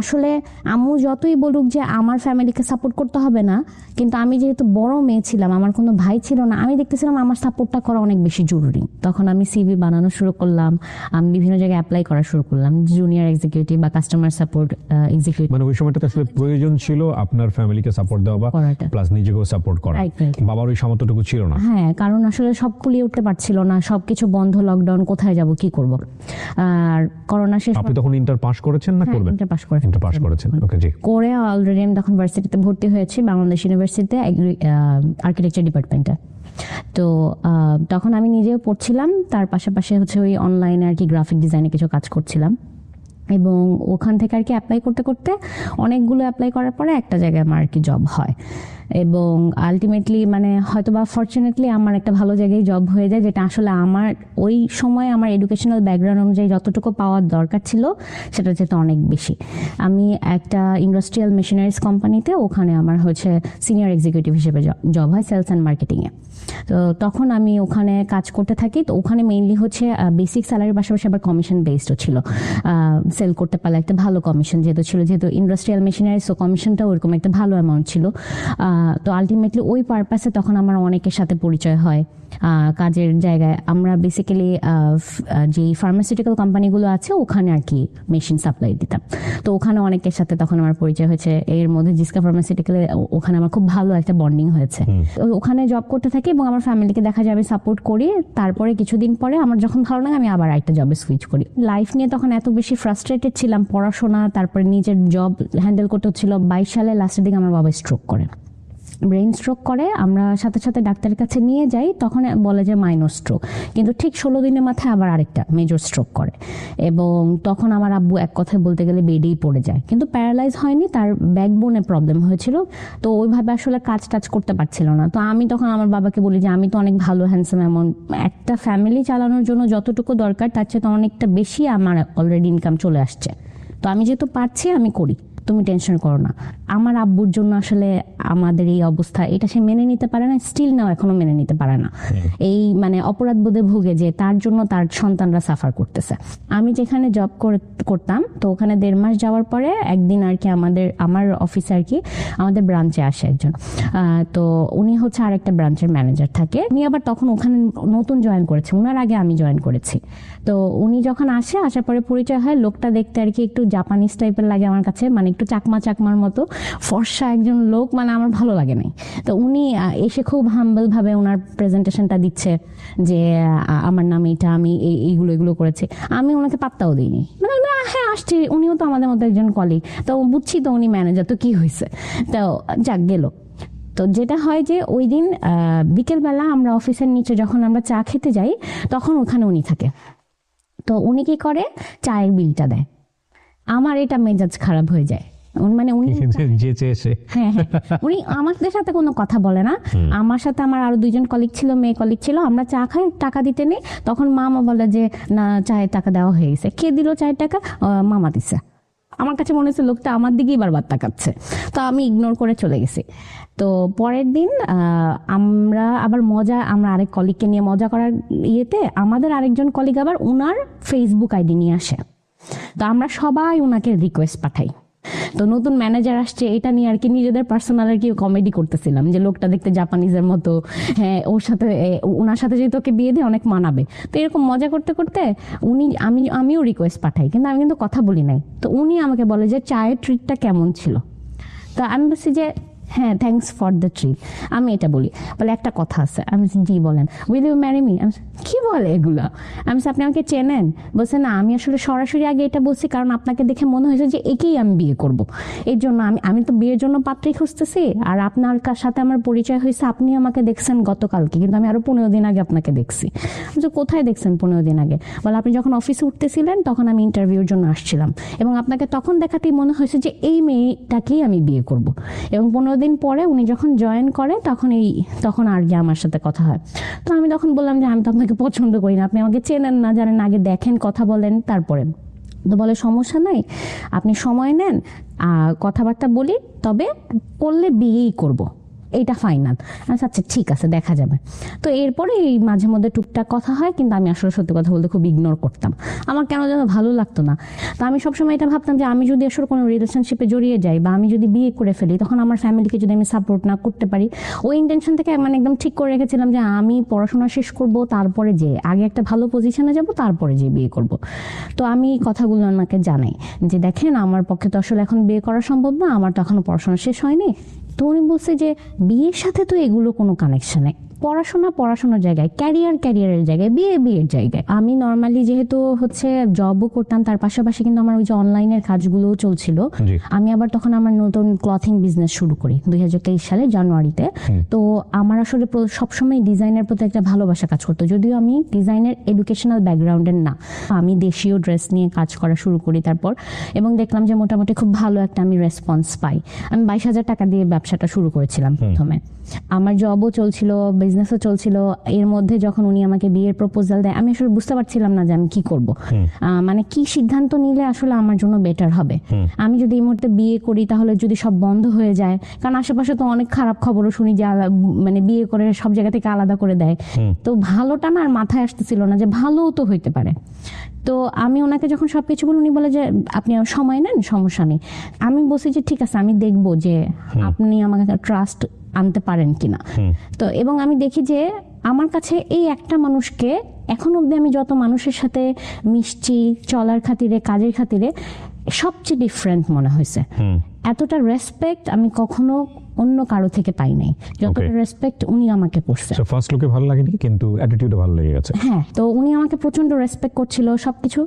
আসলে আম্মু যতই বলুক যে আমার ফ্যামিলিকে সাপোর্ট করতে হবে না, কিন্তু আমি যেহেতু বড় মেয়ে ছিলাম, আমার কোনো ভাই ছিল না, আমি দেখতেছিলাম আমার সাপোর্টটা করা অনেক বেশি জরুরি। তখন আমি সিভি বানানো শুরু করলাম, আমি বিভিন্ন জায়গায় অ্যাপ্লাই করা শুরু করলাম, জুনিয়র এক্সিকিউটিভ বা কাস্টমার সাপোর্ট এক্সিকিউটিভ। মানে ওই সময়টাতে আসলে প্রয়োজন ছিল আপনার ফ্যামিলিকে সাপোর্ট দেওয়া বা প্লাস নিজেকেও সাপোর্ট করা। বাবার ওই সামর্থ্যটুকু ছিল না। হ্যাঁ, কারণ আসলে সব কুলিয়ে উঠতে পারছিল না, সবকিছু বন্ধ, লকডাউন, কোথায় যাব, কি করব। আর করোনা শেষ। আপনি তখন ইন্টার পাস করেছেন না করবেন? ইন্টার পাস করেছেন। ওকে, জি। করে অলরেডি আমি তখন ভার্সিটিতে ভর্তি হয়েছি, বাংলাদেশ ইউনিভার্সিটিতে আর্কিটেকচার ডিপার্টমেন্টে। তো তখন আমি নিজেও পড়ছিলাম, তার পাশাপাশি হচ্ছে ওই অনলাইনে আর কি গ্রাফিক ডিজাইনে কিছু কাজ করছিলাম। এবং ওখান থেকে আর কি অ্যাপ্লাই করতে করতে অনেকগুলো অ্যাপ্লাই করার পরে একটা জায়গায় আমার আর কি জব হয়। এবং আলটিমেটলি মানে হয়তো বা ফরচুনেটলি আমার একটা ভালো জায়গায় জব হয়ে যায়, যেটা আসলে আমার ওই সময় আমার এডুকেশনাল ব্যাকগ্রাউন্ড অনুযায়ী যতটুকু পাওয়ার দরকার ছিল সেটা যেটা অনেক বেশি। আমি একটা ইন্ডাস্ট্রিয়াল মেশিনারিজ কোম্পানিতে, ওখানে আমার হচ্ছে সিনিয়র এক্সিকিউটিভ হিসেবে জব হয় সেলস অ্যান্ড মার্কেটিংয়ে। তো তখন আমি ওখানে কাজ করতে থাকি। তো ওখানে মেইনলি হচ্ছে বেসিক স্যালারির পাশাপাশি আবার কমিশন বেসডও ছিল। সেল করতে পারলে একটা ভালো কমিশন যেহেতু ইন্ডাস্ট্রিয়াল মেশিনারি, সো কমিশনটাও ওরকম একটা ভালো অ্যামাউন্ট ছিল। তো আলটিমেটলি ওই পারপাসে তখন আমার অনেকের সাথে পরিচয় হয় কাজের জায়গায়। আমরা বেসিক্যালি যে ফার্মাসিউটিক্যাল কোম্পানিগুলো আছে ওখানে আর কি মেশিন সাপ্লাই দিতাম। তো ওখানে অনেকের সাথে তখন আমার পরিচয় হয়েছে, এর মধ্যে জিসকা ফার্মাসিউটিক্যাল, ওখানে আমার খুব ভালো একটা বন্ডিং হয়েছে। ওখানে জব করতে থাকি এবং আমার ফ্যামিলিকে দেখা যাবে সাপোর্ট করি। তারপরে কিছুদিন পরে আমার যখন ভালো লাগে আমি আবার একটা জবে সুইচ করি। লাইফ নিয়ে তখন এত বেশি ফ্রাস্ট্রেটেড ছিলাম, পড়াশোনা তারপরে নিজের জব হ্যান্ডেল করতে হচ্ছিল। 22 সালে লাস্টের দিকে আমার বাবা স্ট্রোক করে, ব্রেন স্ট্রোক করে। আমরা সাথে সাথে ডাক্তারের কাছে নিয়ে যাই, তখন বলে যে মাইনর স্ট্রোক, কিন্তু ঠিক 16 দিনের মাথায় আবার আরেকটা মেজর স্ট্রোক করে। এবং তখন আমার আব্বু এক কথায় বলতে গেলে বেডেই পড়ে যায়, কিন্তু প্যারালাইজ হয়নি, তার ব্যাকবোনে প্রবলেম হয়েছিল। তো ওইভাবে আসলে কাজ করতে পারছিল না। তো আমি তখন আমার বাবাকে বলি যে আমি তো অনেক ভালো হ্যান্ডসাম অ্যামাউন্ট, একটা ফ্যামিলি চালানোর জন্য যতটুকু দরকার তার চেয়ে তো অনেকটা বেশি আমার অলরেডি ইনকাম চলে আসছে। তো আমি যেহেতু পারছি আমি করি, তুমি টেনশন করো না। আমার আব্বুর জন্য আসলে আমাদের এই অবস্থা, এটা সে মেনে নিতে পারে না, স্টিল নাও এখনো মেনে নিতে পারে না। এই মানে অপরাধ বোধে ভুগে যে তার জন্য তার সন্তানরা সাফার করতেছে। আমি যেখানে জব করতাম, তো ওখানে 1.5 মাস যাওয়ার পরে একদিন আর কি আমার অফিসে আর কি আমাদের ব্রাঞ্চে আসে একজন। তো উনি হচ্ছে আরেকটা ব্রাঞ্চের ম্যানেজার থাকে, উনি আবার তখন ওখানে নতুন জয়েন করেছে, উনার আগে আমি জয়েন করেছি। তো উনি যখন আসার পরে পরিচয় হয়, লোকটা দেখতে আর কি একটু জাপানিজ টাইপের লাগে আমার কাছে, মানে একটু চাকমার মতো ফর্সা একজন লোক, মানে আমার ভালো লাগে নাই। তো উনি এসে খুব হাম্বল ভাবে ওনার প্রেজেন্টেশনটা দিচ্ছে যে আমার নাম এটা, আমি এইগুলো করেছি। আমি ওনাকে পাত্তাও দিইনি, মানে হ্যাঁ আসছি, উনিও তো আমাদের মতো একজন কলিগ, তো বুঝছি তো উনি ম্যানেজার, তো কি হয়েছে, তো যাক গেল। তো যেটা হয় যে ওই দিন বিকেলবেলা আমরা অফিসের নিচে যখন আমরা চা খেতে যাই, তখন ওখানে উনি থাকে। তো উনি কি করে, চায়ের বিলটা দেয়। আমার এটা মেজাজ খারাপ হয়ে যায় মানে উনি যে চেয়েছে হ্যাঁ হ্যাঁ উনি আমাদের সাথে কোনো কথা বলে না। আমার সাথে আমার আরো 2জন কলিগ ছিল, মেয়ে কলিগ ছিল, আমরা চা খাই, টাকা দিতে নেই, তখন মামা বলে যে না চায়ের টাকা দেওয়া হয়ে গেছে। কে দিল চায়ের টাকা? মামা দিছে। আমার কাছে মনে হচ্ছে লোকটা আমার দিকেই বারবার তাকাচ্ছে, তো আমি ইগনোর করে চলে গেছি। তো পরের দিন আমরা আবার আমরা আরেক কলিগকে নিয়ে মজা করার ইয়েতে আমাদের আরেকজন কলিগ আবার উনার ফেসবুক আইডি নিয়ে আসে। তো আমরা সবাই উনাকে রিকোয়েস্ট পাঠাই। তো নতুন ম্যানেজার আসছে, এটা নিয়ে আর কি নিজেদের পার্সোনাল আর কি কমেডি করতেছিলাম যে লোকটা দেখতে জাপানিজের মতো, হ্যাঁ ওর সাথে ওনার সাথে যদি তোকে বিয়ে দিয়ে অনেক মানাবে। তো এরকম মজা করতে করতে আমিও রিকোয়েস্ট পাঠাই, কিন্তু আমি কিন্তু কথা বলি নাই। তো উনি আমাকে বলে যে চায়ের ট্রিটটা কেমন ছিল। তো আমি বলছি যে হ্যাঁ থ্যাংকস ফর দ্য ট্রিট। আমি এটা বলি, বলে একটা কথা আছে। আমি জি বলেন। Will you marry me? কি বলে এগুলা? আমি আপনি আমাকে চেনেন? বলছে না আমি আসলে সরাসরি আগে এটা বলছি কারণ আপনাকে দেখে মনে হয়েছে যে একেই আমি বিয়ে করব, এর জন্য আমি তো বিয়ের জন্য পাত্রী খুঁজতেছি। আর আপনার সাথে আমার পরিচয় হয়েছে, আপনি আমাকে দেখছেন গতকালকে, কিন্তু আমি আরো 15 দিন আগে আপনাকে দেখছি। কোথায় দেখছেন 15 দিন আগে? বলে আপনি যখন অফিসে উঠতেছিলেন তখন আমি ইন্টারভিউর জন্য আসছিলাম, এবং আপনাকে তখন দেখাতেই মনে হয়েছে যে এই মেয়েটাকেই আমি বিয়ে করব। এবং 15 দিন পরে উনি যখন জয়েন করে তখন আর কি আমার সাথে কথা হয়। তো আমি তখন বললাম যে আমি তো আপনাকে পছন্দ করি না, আপনি আমাকে চেনেন না, জানেন, আগে দেখেন, কথা বলেন, তারপরে। তো বলে সমস্যা নাই, আপনি সময় নেন, কথাবার্তা বলি, তবে করলে বিয়েই করব, এইটা ফাইনাল। আচ্ছা ঠিক আছে দেখা যাবে। তো এরপরে এই মাঝে মধ্যে টুকটাক কথা হয়, কিন্তু আমি আসলে সত্যি কথা বলতে খুব ইগনোর করতাম, আমার কেন যেন ভালো লাগতো না। তো আমি সবসময় এটা ভাবতাম যে আমি যদি আসলে কোনো রিলেশনশিপে জড়িয়ে যাই বা আমি যদি বিয়ে করে ফেলি, তখন আমার ফ্যামিলিকে যদি আমি সাপোর্ট না করতে পারি, ওই ইন্টেনশন থেকে মানে একদম ঠিক করে রেখেছিলাম যে আমি পড়াশোনা শেষ করব, তারপরে যে আগে একটা ভালো পজিশনে যাব, তারপরে যে বিয়ে করব। তো আমি কথাগুলো ওনাকে জানাই যে দেখেন আমার পক্ষে তো আসলে এখন বিয়ে করা সম্ভব না, আমার তো এখনো পড়াশোনা শেষ হয়নি। তো উনি বলছে যে বিয়ের সাথে তো এগুলো কোনো কানেকশন নেই, পড়াশোনার জায়গায়, ক্যারিয়ারের জায়গায়, বিয়ের জায়গায়। আমি নর্মালি যেহেতু হচ্ছে জবও করতাম, তার পাশাপাশি কিন্তু আমার ওই যে অনলাইনের কাজগুলোও চলছিল। আমি আবার তখন আমার নতুন ক্লথিং বিজনেস শুরু করি 2023 সালে জানুয়ারিতে। তো আমার আসলে সবসময় ডিজাইনের প্রতি একটা ভালোবাসা কাজ করতো, যদিও আমি ডিজাইনের এডুকেশনাল ব্যাকগ্রাউন্ডের না। আমি দেশীয় ড্রেস নিয়ে কাজ করা শুরু করি তারপর, এবং দেখলাম যে মোটামুটি খুব ভালো একটা আমি রেসপন্স পাই। আমি 22,000 টাকা দিয়ে ব্যবসাটা শুরু করেছিলাম প্রথমে। আমার জবও চলছিল, বিজনেসও চলছিল। এর মধ্যে যখন উনি আমাকে বিয়ের প্রপোজাল দেয়, আমি আসলে বুঝতে পারছিলাম না যে আমি কি করব, মানে কি সিদ্ধান্ত নিলে আসলে আমার জন্য বেটার হবে। আমি যদি এই মুহূর্তে বিয়ে করি তাহলে যদি সব বন্ধ হয়ে যায়, কারণ আশেপাশে তো অনেক খারাপ খবরও শুনি যে মানে বিয়ে করে সব জায়গা থেকে আলাদা করে দেয়। তো ভালোটা না আর মাথায় আসতেছিল না যে ভালোও তো হইতে পারে। তো আমি ওনাকে যখন সবকিছু বলি, উনি বলে যে আপনি সময় নেন, সমস্যা নেই। আমি বলছি যে ঠিক আছে, আমি দেখবো যে আপনি আমাকে ট্রাস্ট আনতে পারেন কিনা। তো এবং আমি দেখি যে আমার কাছে এই একটা মানুষকে এখন অব্দি আমি যত মানুষের সাথে মিশছি, চলার খাতিরে, কাজের খাতিরে, সবচেয়ে ডিফারেন্ট মনে হয়েছে। এতটা রেসপেক্ট আমি কখনো অন্য কারো থেকে পাই নাই, যতটা রেসপেক্ট উনি আমাকে করছে। সো ফার্স্ট লুকে ভালো লাগেনি, কিন্তু অ্যাটিটিউডে ভালো লেগে গেছে। হ্যাঁ, তো উনি আমাকে প্রচন্ড রেসপেক্ট করছিল সবকিছু।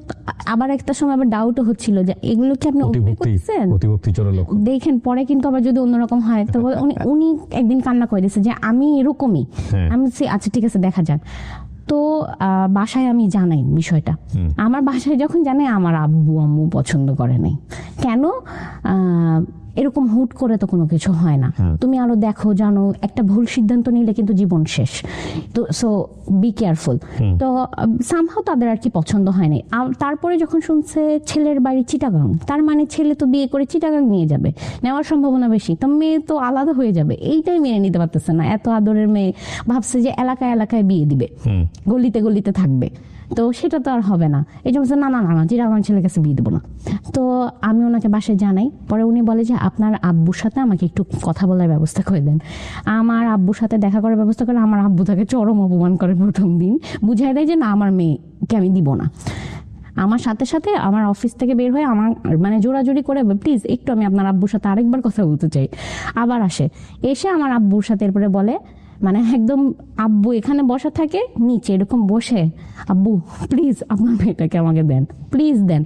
আবার একটা সময় আবার ডাউটও হচ্ছিল যে এগুলো কি আপনি অভিনয় করছেন, অতিভক্তি চোরের লক্ষণ। দেখেন পরে কিন্তু আবার যদি অন্যরকম হয়। তো উনি একদিন কান্না করে দিয়েছে যে আমি এরকমই। আমি বলছি আচ্ছা ঠিক আছে দেখা যাক। তো বাসায় আমি জানাই বিষয়টা। আমার বাসায় যখন জানাই, আমার আব্বু আম্মু পছন্দ করে নাই। কেন? এরকম হুট করে তো কোনো কিছু হয় না, তুমি আরো দেখো জানো, একটা ভুল সিদ্ধান্ত নিলে কিন্তু জীবন শেষ। তো সো বি কেয়ারফুল। তো সামহাও তাদের আর কি পছন্দ হয়নি। তারপরে যখন শুনছে ছেলের বাড়ি চিটাগাং, তার মানে ছেলে তো বিয়ে করে চিটাগাং নিয়ে যাবে, নেওয়ার সম্ভাবনা বেশি, তো মেয়ে তো আলাদা হয়ে যাবে। এইটাই মেনে নিতে পারতেছে না। এত আদরের মেয়ে, ভাবছে যে এলাকায় এলাকায় বিয়ে দিবে, গলিতে গলিতে থাকবে, তো সেটা তো আর হবে না। এই জন্য না না না চিটাগাং ছেলের কাছে বিয়ে দেবো না। তো আমি ওনাকে বাসায় জানাই। পরে উনি বলে যে আপনার আব্বুর সাথে আমাকে একটু কথা বলার ব্যবস্থা করে দেন। আমার আব্বুর সাথে দেখা করার ব্যবস্থা করে। আমার আব্বু তাকে চরম অপমান করে প্রথম দিন, বুঝাই দেয় যে না আমার মেয়েকে আমি দিব না। আমার সাথে সাথে আমার অফিস থেকে বের হয়ে আমার মানে জোরাজোরি করে প্লিজ একটু আমি আপনার আব্বুর সাথে আরেকবার কথা বলতে চাই। আবার এসে আমার আব্বুর সাথে এরপরে বলে, মানে একদম আব্বু এখানে বসা থাকে, নিচে এরকম বসে, আব্বু প্লিজ আপনার মেয়েটাকে আমাকে দেন, প্লিজ দেন,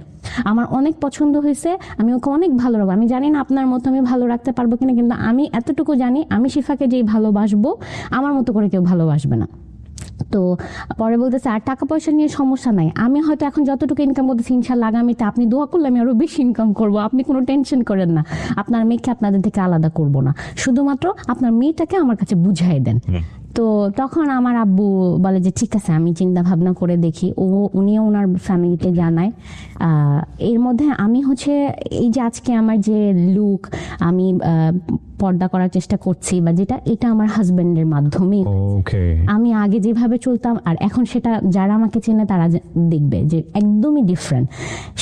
আমার অনেক পছন্দ হয়েছে, আমি ওকে অনেক ভালো রাখবো। আমি জানি না আপনার মতো আমি ভালো রাখতে পারবো কিনা, কিন্তু আমি এতটুকু জানি আমি শিফাকে যেই ভালোবাসবো আমার মতো করে কেউ ভালোবাসবে না। তো পরে বলতেছে আর টাকা পয়সা নিয়ে সমস্যা নাই, আমি হয়তো এখন যতটুকু ইনকাম করতেছি ইনশাল্লাহ আগামীতে আপনি দোয়া করলে আমি আরো বেশি ইনকাম করব, আপনি কোনো টেনশন করেন না, আপনার মেয়েকে আপনাদের থেকে আলাদা করব না, শুধুমাত্র আপনার মেয়েটাকে আমার কাছে বুঝাই দেন। তো তখন আমার আব্বু বলে যে ঠিক আছে আমি চিন্তা ভাবনা করে দেখি। উনিও ওনার ফ্যামিলিতে জানায়। এর মধ্যে আমি হচ্ছে এই যে আজকে আমার যে লুক, আমি পর্দা করার চেষ্টা করছি বা যেটা, এটা আমার হাজবেন্ডের মাধ্যমেই। আমি আগে যেভাবে চলতাম আর এখন সেটা যারা আমাকে চেনে তারা দেখবে যে একদমই ডিফারেন্ট।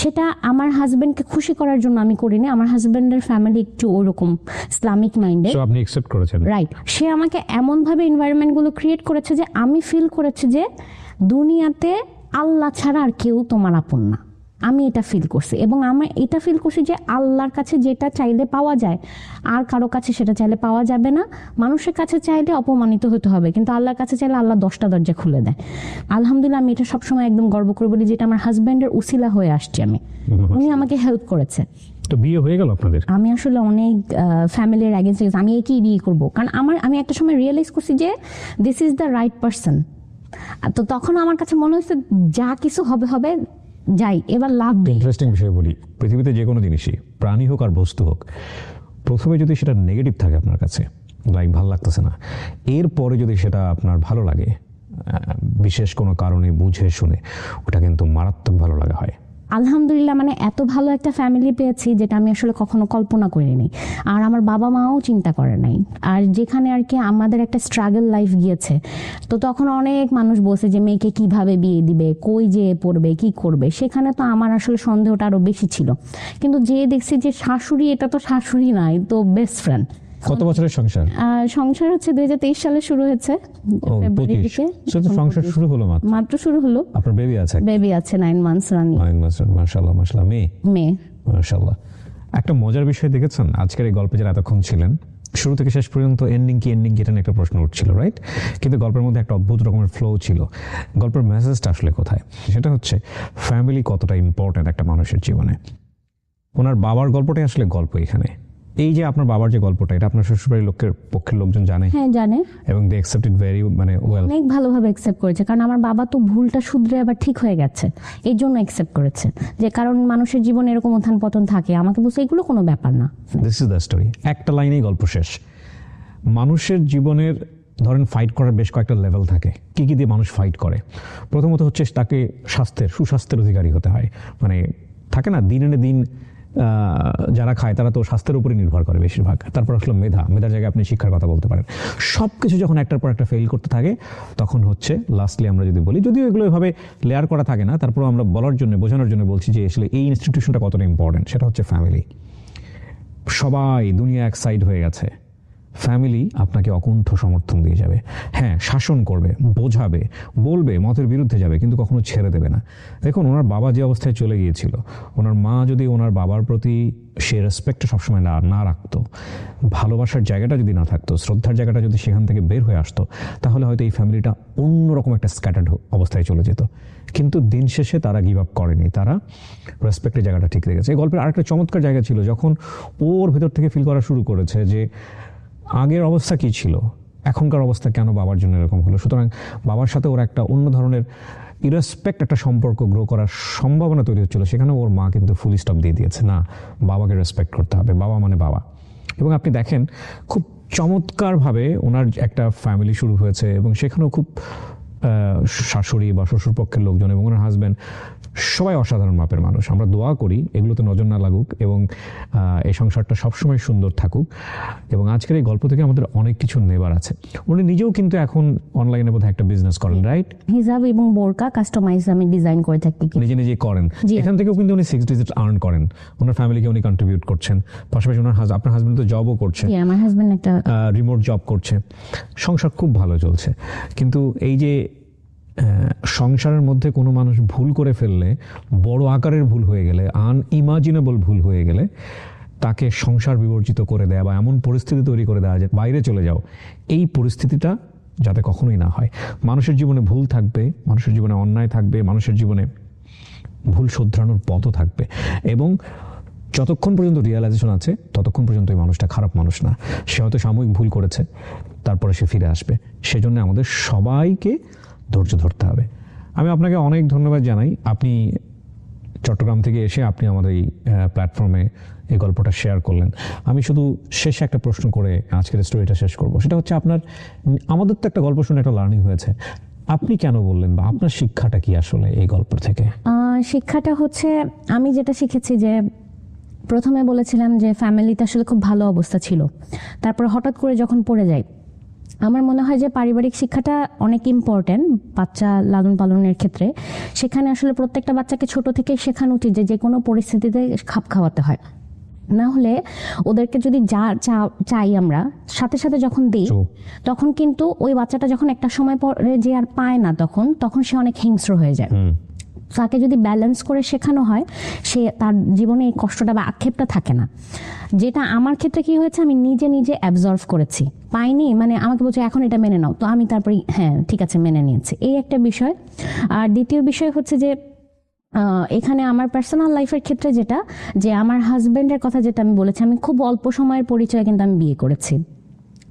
সেটা আমার হাজবেন্ডকে খুশি করার জন্য আমি করিনি, আমার হাজবেন্ডের ফ্যামিলি একটু ওরকম ইসলামিক মাইন্ডেড, আপনি অ্যাকসেপ্ট করেছেন, রাইট। সে আমাকে এমন ভাবে এনভায়রনমেন্ট গুলো ক্রিয়েট করেছে যে আমি ফিল করেছি যে দুনিয়াতে আল্লাহ ছাড়া আর কেউ তোমার আপন না। আমি এটা ফিল করছি এবং আমি এটা ফিল করছি যে আল্লাহর কাছে যেটা চাইলে পাওয়া যায় আর কারো কাছে সেটা চাইলে পাওয়া যাবে না। মানুষের কাছে চাইলে অপমানিত হতে হবে, কিন্তু আল্লাহর কাছে চাইলে আল্লাহ 10টা দরজা খুলে দেয়। আলহামদুলিল্লাহ আমি এটা সবসময় একদম গর্ব করে বলি, যেটা আমার হাজব্যান্ডের উসিলা হয়ে আসছি আমি, উনি আমাকে হেল্প করেছে। তো বিয়ে হয়ে গেল আপনাদের? আমি আসলে অনেক ফ্যামিলির এগেইনস্ট আমি একই বিয়ে করবো, কারণ আমি একটা সময় রিয়েলাইজ করছি যে this is the right person. তো তখন আমার কাছে মনে হচ্ছে যা কিছু হবে হবে, যাই এবার লাভ। ইন্টারেস্টিং বিষয় বলি, পৃথিবীতে যে কোনো জিনিসই, প্রাণী হোক আর বস্তু হোক, প্রথমে যদি সেটা নেগেটিভ থাকে আপনার কাছে, লাইক ভালো লাগতেছে না, এরপরে যদি সেটা আপনার ভালো লাগে বিশেষ কোনো কারণে বুঝে শুনে, ওটা কিন্তু মারাত্মক ভালো লাগা হয়। আলহামদুলিল্লাহ মানে এত ভালো একটা ফ্যামিলি পেয়েছি যেটা আমি আসলে কখনো কল্পনা করিনি, আর আমার বাবা মাও চিন্তা করে নাই। আর যেখানে আর কি আমাদের একটা স্ট্রাগল লাইফ গিয়েছে, তো তখন অনেক মানুষ বলছে যে মেয়েকে কিভাবে বিয়ে দিবে, কই যে পড়বে, কি করবে, সেখানে তো আমার আসলে সন্দেহটা আরো বেশি ছিল। কিন্তু যে দেখছি যে শাশুড়ি, এটা তো শাশুড়ি নাই, তো বেস্ট ফ্রেন্ড। কত বছরের সংসার? সংসার হচ্ছে 2023 সালে শুরু হয়েছে। সংসার শুরু হলো মাত্র শুরু হলো। আপনার বেবি আছে? বেবি আছে 9 মান্থস রানিং। মাশাআল্লাহ মাশাআল্লাহ। মেয়ে মাশাআল্লাহ। একটা মজার বিষয় দেখেছেন আজকের এই গল্পে যারা এতক্ষণ ছিলেন, শুরু থেকে শেষ পর্যন্ত এন্ডিং কি এটা নিয়ে একটা প্রশ্ন উঠছিল, রাইট? কিন্তু গল্পের মধ্যে একটা অদ্ভুত রকমের ফ্লো ছিল। গল্পের মেসেজটা আসলে কোথায়? সেটা হচ্ছে ফ্যামিলি কতটা ইম্পর্টেন্ট একটা মানুষের জীবনে। ওনার বাবার গল্পটাই আসলে গল্প এখানে। এই যে আপনার বাবার যে গল্পটা, এটা আপনার শ্বশুরবাড়ির পক্ষের লোকজন জানে? হ্যাঁ জানে, এবং they accept it very well, অনেক ভালোভাবে অ্যাকসেপ্ট করেছে। কারণ আমার বাবা তো ভুলটা শুধরে আবার ঠিক হয়ে গেছে, এই জন্য অ্যাকসেপ্ট করেছে। যে কারণ মানুষের জীবনে এরকম উত্থান পতন থাকে, আমাকে বলছে এগুলো কোনো ব্যাপার না। This is the story. একটা লাইনেই গল্প শেষ। মানুষের জীবনের ধরেন ফাইট করার বেশ কয়েকটা লেভেল থাকে। কি কি দিয়ে মানুষ ফাইট করে? প্রথমত হচ্ছে তাকে সুস্বাস্থ্যের অধিকারী হতে হয়। মানে থাকে না, দিন এনে দিন যারা খায় তারা তো স্বাস্থ্যের উপরই নির্ভর করে বেশিরভাগ। তারপর আসলে মেধার জায়গায় আপনি শিক্ষার কথা বলতে পারেন। সব কিছু যখন একটার পর একটা ফেল করতে থাকে, তখন হচ্ছে লাস্টলি আমরা যদি বলি, যদিও এগুলো এভাবে লেয়ার করা থাকে না, তারপর আমরা বোঝানোর জন্য বলছি যে আসলে এই ইনস্টিটিউশনটা কতটা ইম্পর্টেন্ট। সেটা হচ্ছে ফ্যামিলি। সবাই দুনিয়া এক সাইড হয়ে গেছে, ফ্যামিলি আপনাকে অকুণ্ঠ সমর্থন দিয়ে যাবে। হ্যাঁ, শাসন করবে, বোঝাবে, বলবে, মতের বিরুদ্ধে যাবে, কিন্তু কখনো ছেড়ে দেবে না। দেখুন, ওনার বাবা যে অবস্থায় চলে গিয়েছিল, ওনার মা যদি ওনার বাবার প্রতি সে রেসপেক্টটা সবসময় না রাখতো, ভালোবাসার জায়গাটা যদি না থাকতো, শ্রদ্ধার জায়গাটা যদি সেখান থেকে বের হয়ে আসতো, তাহলে হয়তো এই ফ্যামিলিটা অন্যরকম একটা স্ক্যাটার্ড অবস্থায় চলে যেত। কিন্তু দিন শেষে তারা গিভ আপ করেনি, তারা রেসপেক্টের জায়গাটা ঠিক রেখেছে। এই গল্পের আরেকটা চমৎকার জায়গা ছিল, যখন ওর ভেতর থেকে ফিল করা শুরু করেছে যে আগের অবস্থা কি ছিল, এখনকার অবস্থা কেন বাবার জন্য এরকম হলো। সুতরাং বাবার সাথে ওর একটা অন্য ধরনের ইরেসপেক্ট একটা সম্পর্ক গ্রো করার সম্ভাবনা তৈরি হচ্ছিল। সেখানে ওর মা কিন্তু ফুল স্টপ দিয়ে দিয়েছে, না, বাবাকে রেসপেক্ট করতে হবে, বাবা মানে বাবা। এবং আপনি দেখেন খুব চমৎকারভাবে ওনার একটা ফ্যামিলি শুরু হয়েছে, এবং সেখানেও খুব শাশুড়ি বা শ্বশুরপক্ষের লোকজন এবং ওনার হাজব্যান্ড সবাই অসাধারণ মাপের মানুষ। আমরা দোয়া করি এগুলোতে নজর না লাগুক এবং এই সংসারটা সবসময় সুন্দর থাকুক। এবং আজকের এই গল্প থেকে আমাদের অনেক কিছু নেবার আছে। উনি নিজেও কিন্তু এখন অনলাইনে বোধহয় একটা বিজনেস করেন, রাইট? হিজাব এবং বোরকা কাস্টমাইজ আমি ডিজাইন করে থাকি, নিজে করেন। এখান থেকেও কিন্তু উনি 6 ডিজিট আর্ন করেন, ওনার ফ্যামিলিকে উনি কন্ট্রিবিউট করছেন। পাশাপাশি আপনার হাজব্যান্ড তো জবও করছে, আমার হাজব্যান্ড একটা রিমোট জব করছে, সংসার খুব ভালো চলছে। কিন্তু এই যে সংসারের মধ্যে কোনো মানুষ ভুল করে ফেললে, বড় আকারের ভুল হয়ে গেলে, আনইমাজিনেবল ভুল হয়ে গেলে, তাকে সংসার বিবর্জিত করে দেয়া বা এমন পরিস্থিতি তৈরি করে দেওয়া যে বাইরে চলে যাও, এই পরিস্থিতিটা যাতে কখনোই না হয়। মানুষের জীবনে ভুল থাকবে, মানুষের জীবনে অন্যায় থাকবে, মানুষের জীবনে ভুল শোধরানোর পথও থাকবে, এবং যতক্ষণ পর্যন্ত রিয়েলাইজেশন আছে ততক্ষণ পর্যন্ত এই মানুষটা খারাপ মানুষ না। সে হয়তো সাময়িক ভুল করেছে, তারপরে সে ফিরে আসবে। সেজন্য আমাদের সবাইকে ধৈর্য ধরতে হবে। আমি আপনাকে অনেক ধন্যবাদ জানাই, আপনি চট্টগ্রাম থেকে এসে আপনি আমাদের এই প্ল্যাটফর্মে এই গল্পটা শেয়ার করলেন। আমি শুধু শেষে একটা প্রশ্ন করে আজকের স্টোরিটা শেষ করব, সেটা হচ্ছে আমাদের তো একটা গল্প শুনে একটা লার্নিং হয়েছে, আপনি কেন বললেন বা আপনার শিক্ষাটা কি আসলে এই গল্প থেকে? শিক্ষাটা হচ্ছে আমি যেটা শিখেছি যে প্রথমে বলেছিলাম যে ফ্যামিলিতে আসলে খুব ভালো অবস্থা ছিল, তারপর হঠাৎ করে যখন পড়ে যাই, আমার মনে হয় যে পারিবারিক শিক্ষাটা অনেক ইম্পর্টেন্ট বাচ্চা লালন পালনের ক্ষেত্রে। সেখানে আসলে প্রত্যেকটা বাচ্চাকে ছোট থেকে শেখানো উচিত যে কোনো পরিস্থিতিতে খাপ খাওয়াতে হয়, না হলে ওদেরকে যদি যা চাই আমরা সাথে সাথে যখন দিই, তখন কিন্তু ওই বাচ্চাটা যখন একটা সময় পরে যে আর পায় না, তখন সে অনেক হিংস্র হয়ে যায়। তাকে যদি ব্যালেন্স করে শেখানো হয়, সে তার জীবনে এই কষ্টটা বা আক্ষেপটা থাকে না। যেটা আমার ক্ষেত্রে কি হয়েছে, আমি নিজে অ্যাবজর্ভ করেছি, পাইনি মানে আমাকে বলছে এখন এটা মেনে নাও, তো আমি তারপরে হ্যাঁ ঠিক আছে মেনে নিয়েছি, এই একটা বিষয়। আর দ্বিতীয় বিষয় হচ্ছে যে এখানে আমার পার্সোনাল লাইফের ক্ষেত্রে যেটা, যে আমার হাজবেন্ডের কথা যেটা আমি বলেছি, আমি খুব অল্প সময়ের পরিচয় কিন্তু আমি বিয়ে করেছি।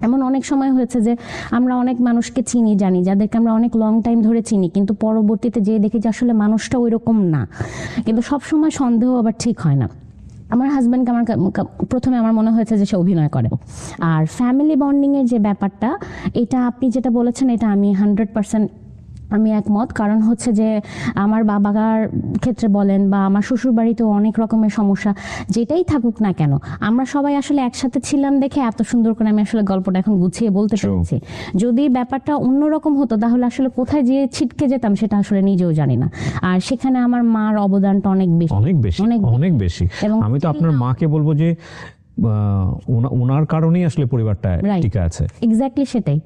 এমন অনেক সময় হয়েছে যে আমরা অনেক মানুষকে চিনি জানি, যাদেরকে আমরা অনেক লং টাইম ধরে চিনি, কিন্তু পরবর্তীতে যে দেখি যে আসলে মানুষটা ওই রকম না। কিন্তু সব সময় সন্দেহ আবার ঠিক হয় না। আমার হাজব্যান্ডকে প্রথমে আমার মনে হয়েছে যে সে অভিনয় করে। আর ফ্যামিলি বন্ডিং এর যে ব্যাপারটা, এটা আপনি যেটা বলেছেন এটা আমি 100% আমি একমত। কারণ হচ্ছে যে আমার বাবার ক্ষেত্রে বলেন বা আমার শ্বশুর বাড়িতেও অনেক রকমের সমস্যা, যেটাই থাকুক না কেন, আমরা সবাই আসলে একসাথে ছিলাম দেখে এত সুন্দর করে আমি আসলে গল্পটা এখন গুছিয়ে বলতে পেরেছি। যদি ব্যাপারটা অন্যরকম হতো তাহলে আসলে কোথায় যেয়ে ছিটকে যেতাম সেটা আসলে নিজেও জানি না। আর সেখানে আমার মার অবদানটা অনেক বেশি। এবং আমি তো আপনার মাকে বলবো যে ওনার কারণেই আসলে পরিবারটা টিকে আছে। এক্স্যাক্টলি সেটাই।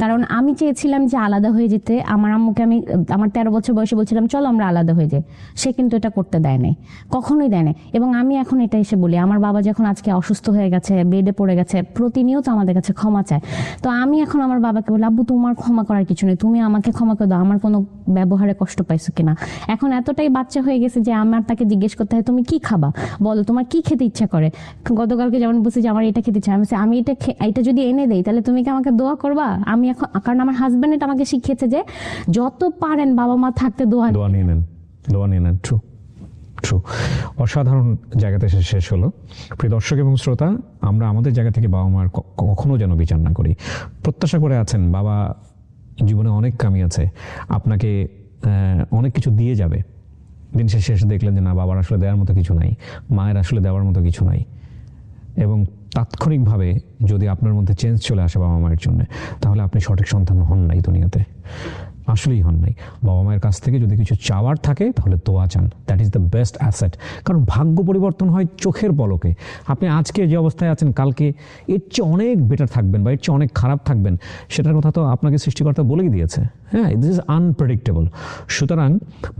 কারণ আমি চেয়েছিলাম যে আলাদা হয়ে যেতে, আমার আম্মুকে আমি আমার 13 বছর বয়সে বলছিলাম চলো আমরা আলাদা হয়ে যাই, সে কিন্তু এটা করতে দেয় নাই, কখনোই দেয় নাই। এবং আমি এখন এটা এসে বলি, আমার বাবা যখন আজকে অসুস্থ হয়ে গেছে, বেডে পড়ে গেছে, প্রতিনিয়ত আমাদের কাছে ক্ষমা চায়। তো আমি এখন আমার বাবাকে বলি, আব্বু তোমার ক্ষমা করার কিছু নেই, তুমি আমাকে ক্ষমা করে দাও, আমার কোনো ব্যবহারে কষ্ট পাইছো কিনা। এখন এতটাই বাচ্চা হয়ে গেছে যে আমার তাকে জিজ্ঞেস করতে হয় তুমি কি খাবা, বলো তোমার কি খেতে ইচ্ছা করে। গতকালকে যেমন বলছি যে আমার এটা খেতে ইচ্ছা, আমি এটা যদি এনে দেই তাহলে তুমি কি আমাকে দোয়া করবা। আমি এখন, কারণ আমার হাজবেন্ড এটা আমাকে শিখিয়েছে যে যত পারেন বাবা মা থাকতে দোয়া নিয়ে নেন। ট্রু। অসাধারণ জায়গাতে শেষ হলো। প্রিয় দর্শক এবং শ্রোতা, আমরা আমাদের জায়গা থেকে বাবা মার কখনো যেন বিচার না করি। প্রত্যাশা করে আছেন বাবা জীবনে অনেক কামি আছে, আপনাকে অনেক কিছু দিয়ে যাবে, দিন শেষে দেখলেন যে না, বাবার আসলে দেওয়ার মতো কিছু নাই, মায়ের আসলে দেওয়ার মতো কিছু নাই। এবং তাৎক্ষণিকভাবে যদি আপনার মধ্যে চেঞ্জ চলে আসে বাবা মায়ের জন্য, তাহলে আপনি সঠিক সন্তান হন নাই দুনিয়াতে, আসলেই হন নাই। বাবা মায়ের কাছ থেকে যদি কিছু চাওয়ার থাকে তাহলে দোয়া চান, that is the best asset. কারণ ভাগ্য পরিবর্তন হয় চোখের পলকে। আপনি আজকে যে অবস্থায় আছেন কালকে এর চেয়ে অনেক বেটার থাকবেন বা এর চেয়ে অনেক খারাপ থাকবেন, সেটার কথা তো আপনাকে সৃষ্টিকর্তা বলেই দিয়েছে। হ্যাঁ, দিস ইজ আনপ্রেডিক্টেবল। সুতরাং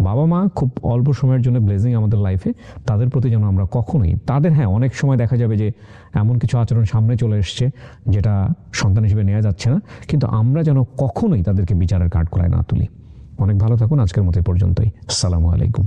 বাবা মা খুব অল্প সময়ের জন্য ব্লেসিং আমাদের লাইফে, তাদের প্রতি যেন আমরা কখনোই হ্যাঁ অনেক সময় দেখা যাবে যে এমন কিছু আচরণ সামনে চলে এসছে যেটা সন্তান হিসেবে নেওয়া যাচ্ছে না, কিন্তু আমরা যেন কখনোই তাদেরকে বিচারের কাঠগড়ায় না তুলি। অনেক ভালো থাকুন, আজকের মতো পর্যন্তই। আসসালামু আলাইকুম।